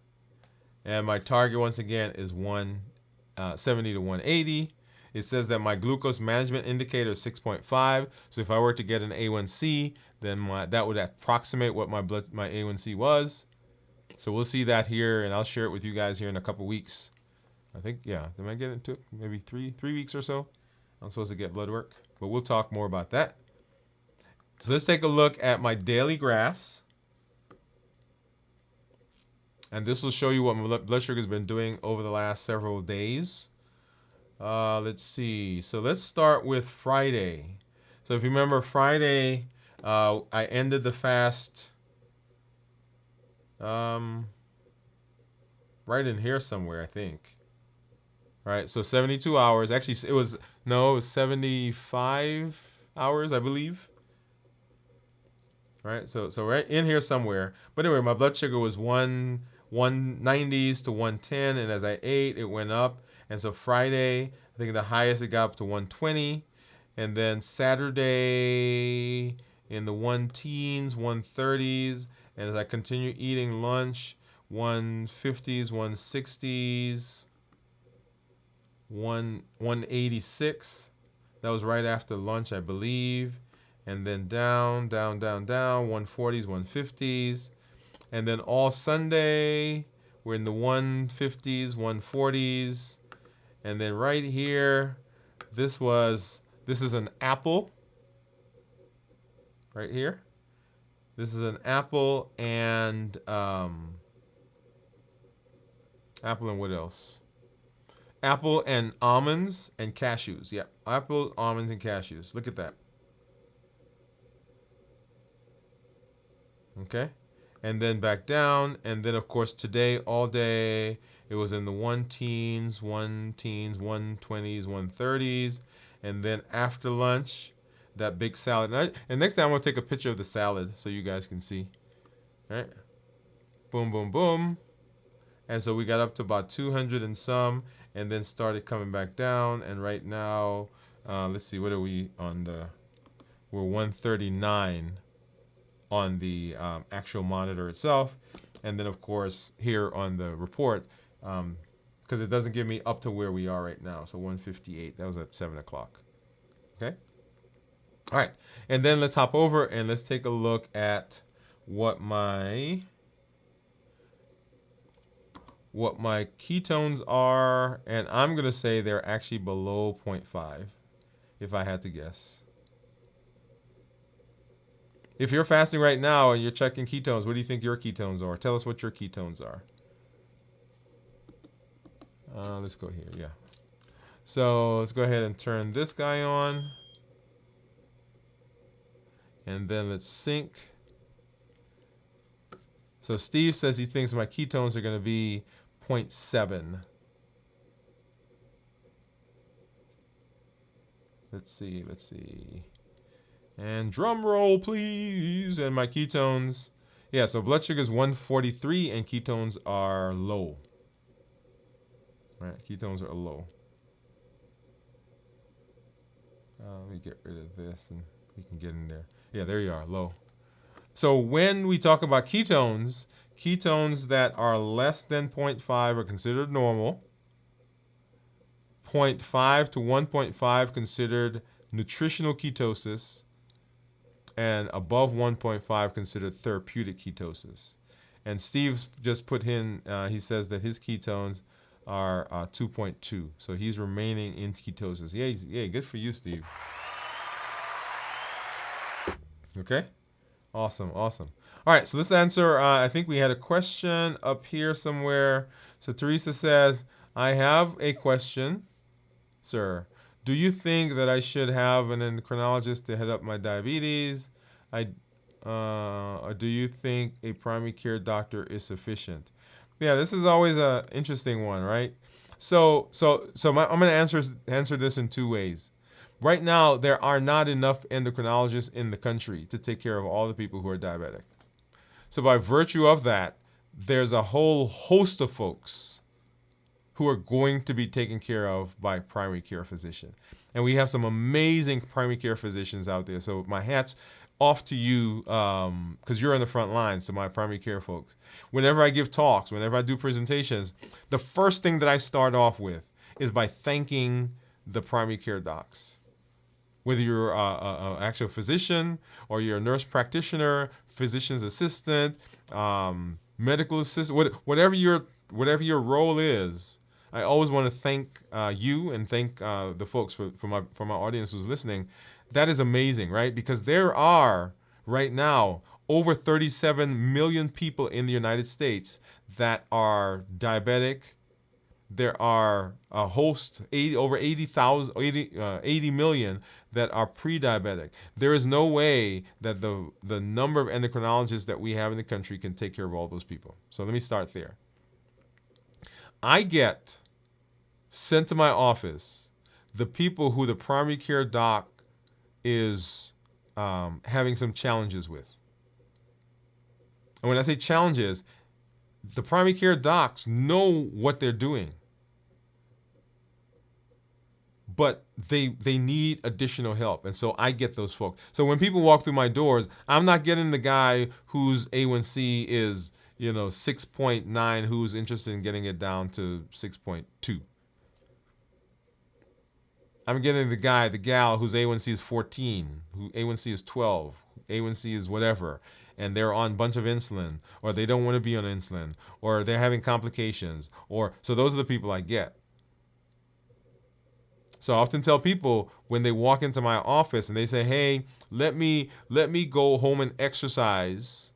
And my target, once again, is 170 to 180. It says that my glucose management indicator is 6.5. So if I were to get an A1C, then that would approximate what my A1C was. So we'll see that here, and I'll share it with you guys here in a couple weeks. I think, yeah, I might get into maybe three weeks or so. I'm supposed to get blood work, but we'll talk more about that. So let's take a look at my daily graphs. And this will show you what my blood sugar has been doing over the last several days. Let's see. So let's start with Friday. So if you remember Friday, I ended the fast right in here somewhere, I think. Right, so 72 hours. Actually, it was 75 hours, I believe. Right, so right in here somewhere. But anyway, my blood sugar was 190s to 110, and as I ate, it went up. And so Friday, I think the highest it got up to 120. And then Saturday in the 110s, 130s. And as I continue eating lunch, 150s, 160s, 186. That was right after lunch, I believe. And then down, 140s, 150s. And then all Sunday, we're in the 150s, 140s. And then right here, this is an apple. right here. This is an apple and what else? Apple and almonds and cashews. Yeah, apple, almonds, and cashews. Look at that. Okay. And then back down. And then, of course, today, all day, it was in the 1-teens, 1-20s, 1-30s. And then after lunch, that big salad. And next time, I'm going to take a picture of the salad so you guys can see. All right. Boom, boom, boom. And so we got up to about 200 and some, and then started coming back down. And right now, let's see, what are we on the? We're 139 on the actual monitor itself, and then of course here on the report, because it doesn't give me up to where we are right now. So 158. That was at 7 o'clock. Okay. All right, and then let's hop over and let's take a look at what my ketones are, and I'm going to say they're actually below 0.5, if I had to guess. If you're fasting right now and you're checking ketones, what do you think your ketones are? Tell us what your ketones are. Let's go here, yeah. So let's go ahead and turn this guy on. And then let's sync. So Steve says he thinks my ketones are going to be 0.7. Let's see. And drum roll, please. And my ketones. Yeah, so blood sugar is 143 and ketones are low. All right, ketones are low. Let me get rid of this and we can get in there. Yeah, there you are, low. So when we talk about ketones, ketones that are less than 0.5 are considered normal. 0.5 to 1.5 considered nutritional ketosis. And above 1.5 considered therapeutic ketosis. And Steve just put in, he says that his ketones are 2.2. So he's remaining in ketosis. Yeah, good for you, Steve. Okay. Awesome. All right, so let's answer. I think we had a question up here somewhere. So Teresa says, I have a question, sir. Do you think that I should have an endocrinologist to head up my diabetes? Or do you think a primary care doctor is sufficient? Yeah, this is always an interesting one, right? So I'm going to answer this in two ways. Right now, there are not enough endocrinologists in the country to take care of all the people who are diabetic. So by virtue of that, there's a whole host of folks who are going to be taken care of by primary care physician. And we have some amazing primary care physicians out there. So my hat's off to you, because you're on the front lines, to my primary care folks. Whenever I give talks, whenever I do presentations, the first thing that I start off with is by thanking the primary care docs. Whether you're an actual physician or you're a nurse practitioner, physician's assistant, medical assistant, whatever your role is, I always want to thank you and thank the folks for my audience who's listening. That is amazing, right? Because there are right now over 37 million people in the United States that are diabetic. There are a host, over 80 million that are pre-diabetic. There is no way that the number of endocrinologists that we have in the country can take care of all those people. So let me start there. I get sent to my office the people who the primary care doc is having some challenges with. And when I say challenges, the primary care docs know what they're doing, but they need additional help. And so I get those folks. So when people walk through my doors, I'm not getting the guy whose A1C is 6.9 who's interested in getting it down to 6.2. I'm getting the gal whose A1C is 14, who A1C is 12, A1C is whatever, and they're on a bunch of insulin, or they don't want to be on insulin, or they're having complications, so those are the people I get. So I often tell people when they walk into my office and they say, hey, Let me go home and exercise.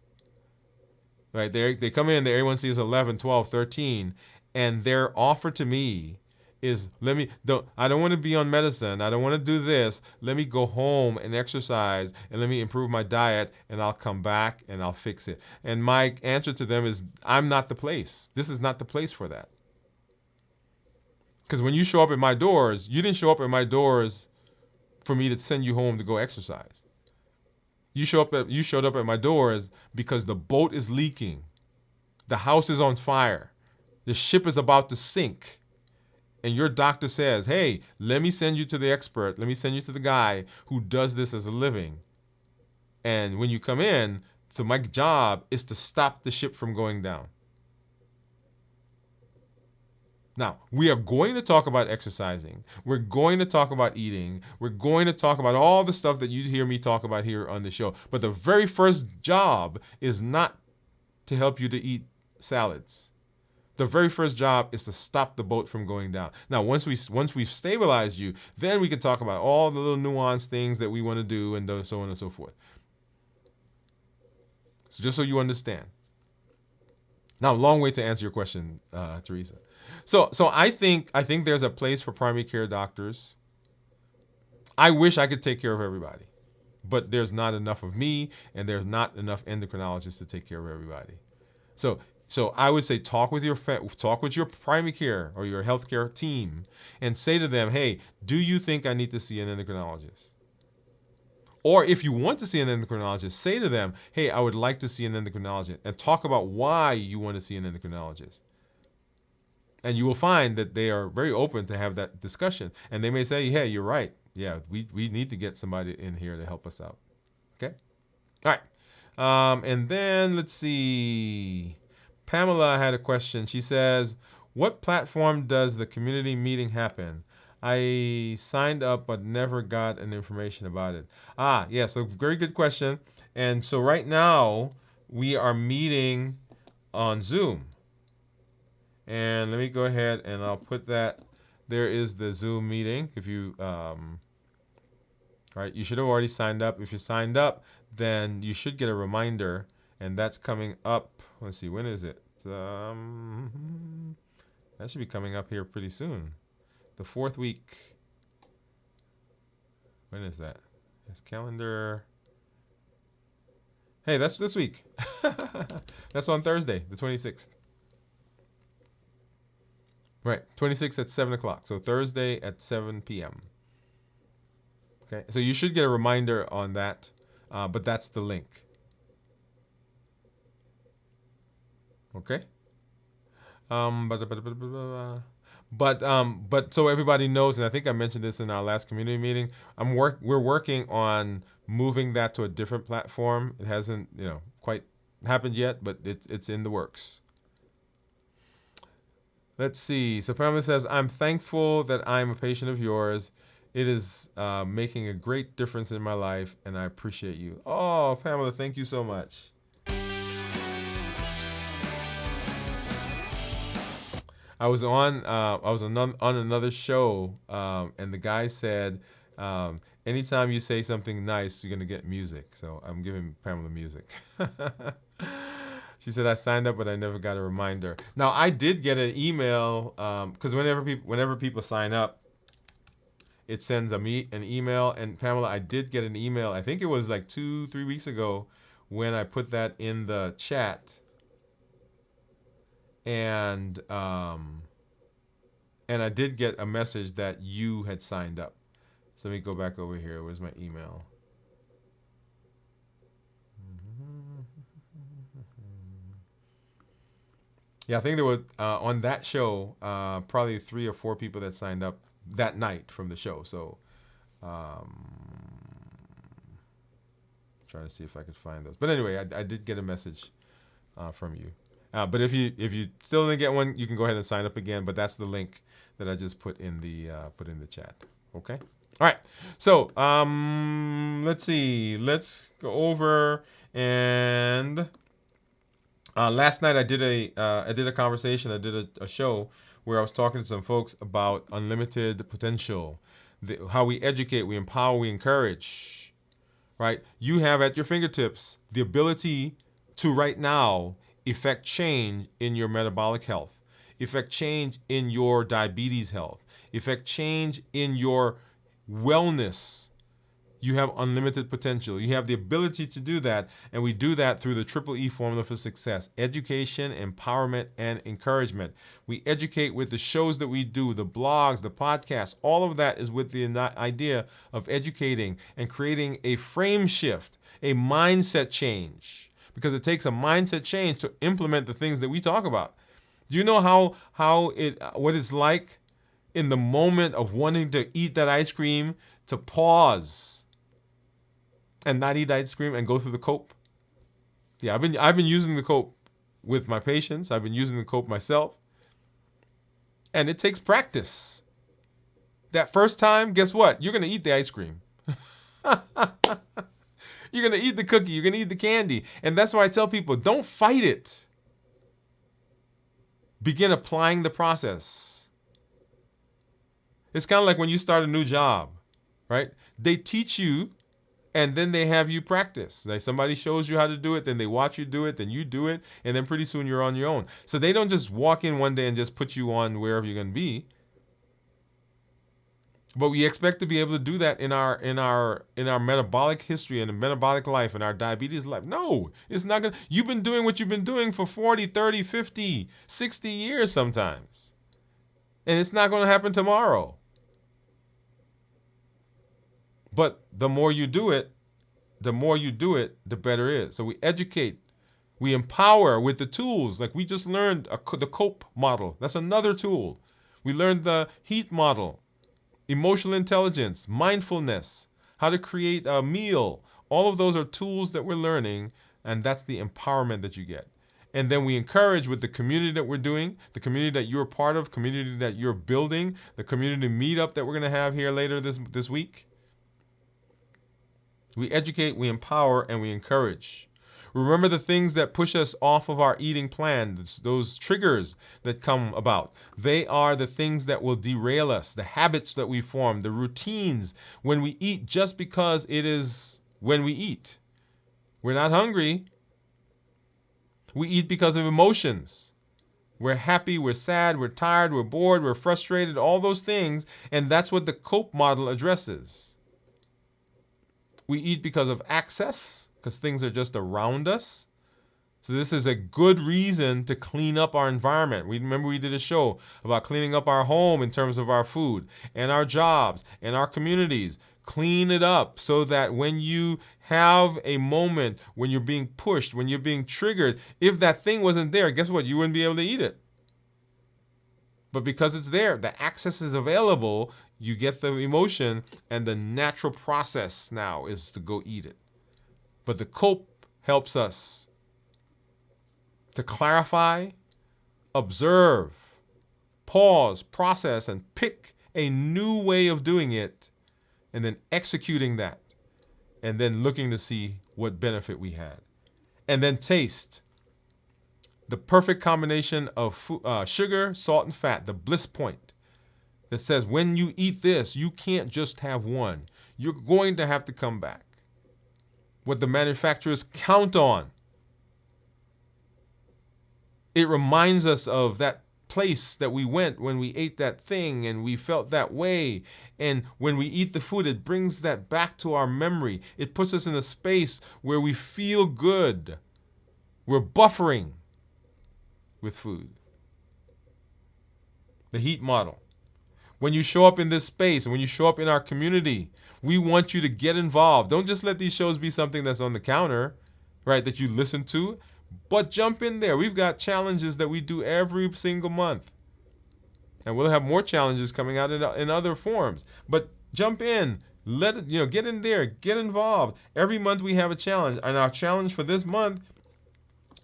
Right? They come in, their A1C is 11, 12, 13, and their offer to me is I don't want to be on medicine. I don't want to do this. Let me go home and exercise and let me improve my diet and I'll come back and I'll fix it. And my answer to them is I'm not the place. This is not the place for that. Because when you show up at my doors, you didn't show up at my doors for me to send you home to go exercise. You showed up at my doors because the boat is leaking. The house is on fire. The ship is about to sink. And your doctor says, "Hey, let me send you to the expert. Let me send you to the guy who does this as a living." And when you come in, so my job is to stop the ship from going down. Now, we are going to talk about exercising. We're going to talk about eating. We're going to talk about all the stuff that you hear me talk about here on the show. But the very first job is not to help you to eat salads. The very first job is to stop the boat from going down. Now, once we've stabilized you, then we can talk about all the little nuanced things that we want to do and so on and so forth. So just so you understand. Now, long way to answer your question, Teresa. So I think there's a place for primary care doctors. I wish I could take care of everybody, but there's not enough of me, and there's not enough endocrinologists to take care of everybody. So I would say talk with your primary care or your healthcare team, and say to them, "Hey, do you think I need to see an endocrinologist?" Or if you want to see an endocrinologist, say to them, "Hey, I would like to see an endocrinologist," and talk about why you want to see an endocrinologist. And you will find that they are very open to have that discussion. And they may say, "Hey, you're right. Yeah, we need to get somebody in here to help us out." Okay? All right. And then let's see. Pamela had a question. She says, "What platform does the community meeting happen? I signed up but never got an information about it." Yeah, so very good question. And so right now we are meeting on Zoom. And let me go ahead and I'll put that. There is the Zoom meeting. If you, all right, you should have already signed up. If you signed up, then you should get a reminder, and that's coming up. Let's see, when is it? That should be coming up here pretty soon. The 4th week. When is that? It's calendar. Hey, that's this week. That's on Thursday, the 26th. Right, 26th at 7 o'clock. So Thursday at 7 p.m. Okay, so you should get a reminder on that, but that's the link. Okay. But so everybody knows, and I think I mentioned this in our last community meeting. We're working on moving that to a different platform. It hasn't, quite happened yet, but it's in the works. Let's see. So Pamela says, "I'm thankful that I'm a patient of yours. It is making a great difference in my life, and I appreciate you." Oh, Pamela, thank you so much. I was on another show, and the guy said, "Anytime you say something nice, you're gonna get music." So I'm giving Pamela music. She said, "I signed up, but I never got a reminder." Now, I did get an email, because whenever people sign up, it sends an email. And Pamela, I did get an email. I think it was like 2-3 weeks ago when I put that in the chat. And I did get a message that you had signed up. So let me go back over here. Where's my email? Yeah, I think there were on that show probably 3 or 4 people that signed up that night from the show. So trying to see if I could find those. But anyway, I did get a message from you. But if you still didn't get one, you can go ahead and sign up again. But that's the link that I just put in the chat. Okay. All right. So let's see. Let's go over and. Last night I did a conversation. I did a show where I was talking to some folks about unlimited potential, how we educate, we empower, we encourage. right? You have at your fingertips the ability to right now effect change in your metabolic health, effect change in your diabetes health, effect change in your wellness. You have unlimited potential. You have the ability to do that, and we do that through the Triple E formula for success: education, empowerment, and encouragement. We educate with the shows that we do, the blogs, the podcasts. All of that is with the idea of educating and creating a frame shift, a mindset change, because it takes a mindset change to implement the things that we talk about. Do you know what it's like in the moment of wanting to eat that ice cream to pause and not eat ice cream and go through the cope? Yeah, I've been using the cope with my patients. I've been using the cope myself. And it takes practice. That first time, guess what? You're going to eat the ice cream. You're going to eat the cookie. You're going to eat the candy. And that's why I tell people, don't fight it. Begin applying the process. It's kind of like when you start a new job, right? They teach you, and then they have you practice. Like somebody shows you how to do it, then they watch you do it, then you do it, and then pretty soon you're on your own. So they don't just walk in one day and just put you on wherever you're going to be. But we expect to be able to do that in our metabolic history and metabolic life and our diabetes life. No, it's not going to. You've been doing what you've been doing for 40, 30, 50, 60 years sometimes. And it's not going to happen tomorrow. But the more you do it, the better it is. So we educate, we empower with the tools. Like we just learned the COPE model. That's another tool. We learned the HEAT model, emotional intelligence, mindfulness, how to create a meal. All of those are tools that we're learning, and that's the empowerment that you get. And then we encourage with the community that we're doing, the community that you're part of, community that you're building, the community meetup that we're going to have here later this week. We educate, we empower, and we encourage. Remember the things that push us off of our eating plan, those triggers that come about. They are the things that will derail us, the habits that we form, the routines when we eat just because it is when we eat. We're not hungry. We eat because of emotions. We're happy, we're sad, we're tired, we're bored, we're frustrated, all those things, and that's what the COPE model addresses. We eat because of access, because things are just around us. So this is a good reason to clean up our environment. Remember we did a show about cleaning up our home in terms of our food and our jobs and our communities. Clean it up so that when you have a moment, when you're being pushed, when you're being triggered, if that thing wasn't there, guess what? You wouldn't be able to eat it. But because it's there, the access is available, you get the emotion, and the natural process now is to go eat it. But the COPE helps us to clarify, observe, pause, process, and pick a new way of doing it, and then executing that, and then looking to see what benefit we had. And then taste. The perfect combination of sugar, salt, and fat, the bliss point that says when you eat this, you can't just have one. You're going to have to come back. What the manufacturers count on. It reminds us of that place that we went when we ate that thing and we felt that way. And when we eat the food, it brings that back to our memory. It puts us in a space where we feel good. We're buffering with food. The HEAT model. When you show up in this space, and when you show up in our community, we want you to get involved. Don't just let these shows be something that's on the counter, right, that you listen to, but jump in there. We've got challenges that we do every single month. And we'll have more challenges coming out in other forms. But jump in. Get in there. Get involved. Every month we have a challenge. And our challenge for this month,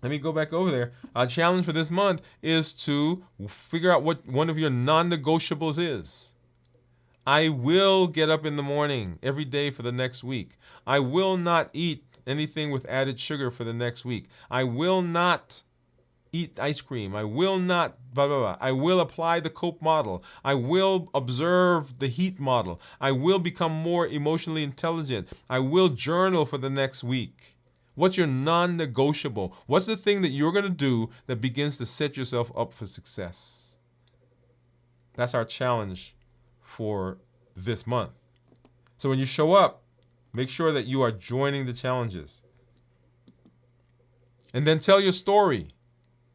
let me go back over there. Our challenge for this month is to figure out what one of your non-negotiables is. I will get up in the morning every day for the next week. I will not eat anything with added sugar for the next week. I will not eat ice cream. I will not blah, blah, blah. I will apply the COPE model. I will observe the HEAT model. I will become more emotionally intelligent. I will journal for the next week. What's your non-negotiable? What's the thing that you're going to do that begins to set yourself up for success? That's our challenge for this month. So when you show up, make sure that you are joining the challenges. And then tell your story.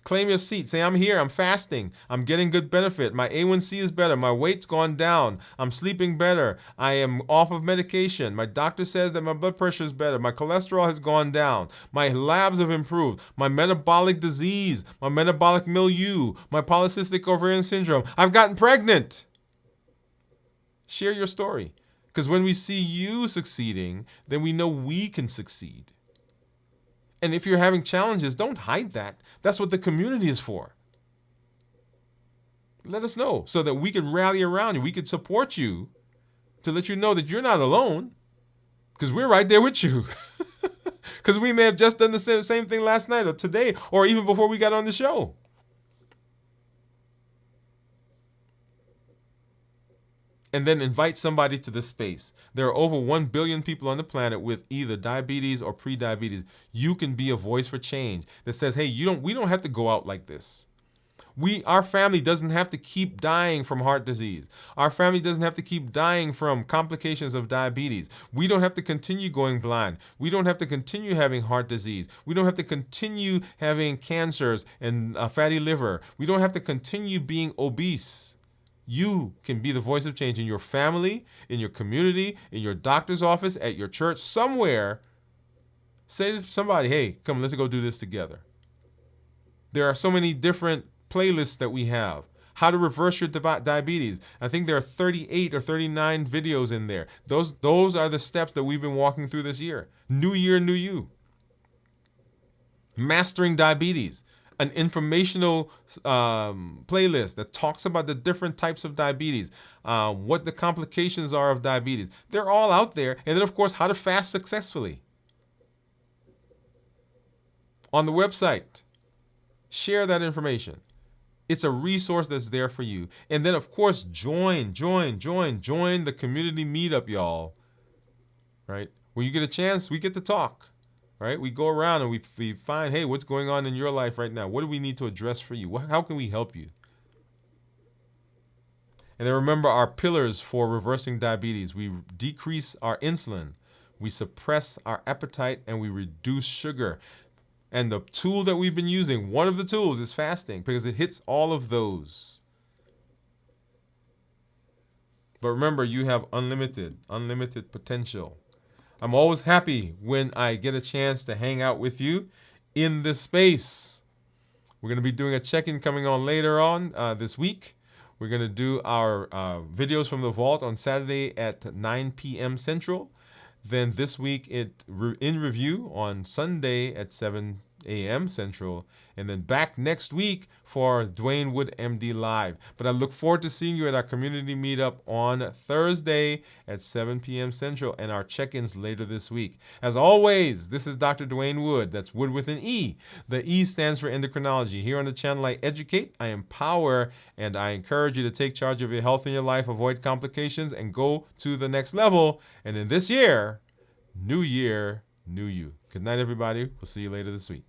Claim your seat. Say, I'm here. I'm fasting. I'm getting good benefit. My A1C is better. My weight's gone down. I'm sleeping better. I am off of medication. My doctor says that my blood pressure is better. My cholesterol has gone down. My labs have improved. My metabolic disease, my metabolic milieu, my polycystic ovarian syndrome. I've gotten pregnant. Share your story. Because when we see you succeeding, then we know we can succeed. And if you're having challenges, don't hide that. That's what the community is for. Let us know so that we can rally around you. We can support you to let you know that you're not alone, because we're right there with you. Because we may have just done the same thing last night or today or even before we got on the show. And then invite somebody to this space. There are over 1 billion people on the planet with either diabetes or pre-diabetes. You can be a voice for change that says, hey, we don't have to go out like this. Our family doesn't have to keep dying from heart disease. Our family doesn't have to keep dying from complications of diabetes. We don't have to continue going blind. We don't have to continue having heart disease. We don't have to continue having cancers and fatty liver. We don't have to continue being obese. You can be the voice of change in your family, in your community, in your doctor's office, at your church, somewhere. Say to somebody, hey, come, let's go do this together. There are so many different playlists that we have. How to reverse your diabetes. I think there are 38 or 39 videos in there. Those are the steps that we've been walking through this year. New year, new you. Mastering diabetes. An informational playlist that talks about the different types of diabetes, what the complications are of diabetes. They're all out there. And then, of course, how to fast successfully. On the website, share that information. It's a resource that's there for you. And then, of course, join the community meetup, y'all. Right? When you get a chance, we get to talk. Right? We go around and we find, hey, what's going on in your life right now? What do we need to address for you? How can we help you? And then remember our pillars for reversing diabetes. We decrease our insulin, we suppress our appetite, and we reduce sugar. And the tool that we've been using, one of the tools is fasting, because it hits all of those. But remember, you have unlimited potential. I'm always happy when I get a chance to hang out with you in this space. We're going to be doing a check-in coming on later on this week. We're going to do our videos from the vault on Saturday at 9 p.m. Central. Then this week in review on Sunday at 7 a.m. Central. And then back next week for Dwain Woode MD Live. But I look forward to seeing you at our community meetup on Thursday at 7 p.m. Central and our check-ins later this week. As always, this is Dr. Dwain Woode. That's Woode with an E. The E stands for endocrinology. Here on the channel, I educate, I empower, and I encourage you to take charge of your health in your life, avoid complications, and go to the next level. And in this year, new you. Good night, everybody. We'll see you later this week.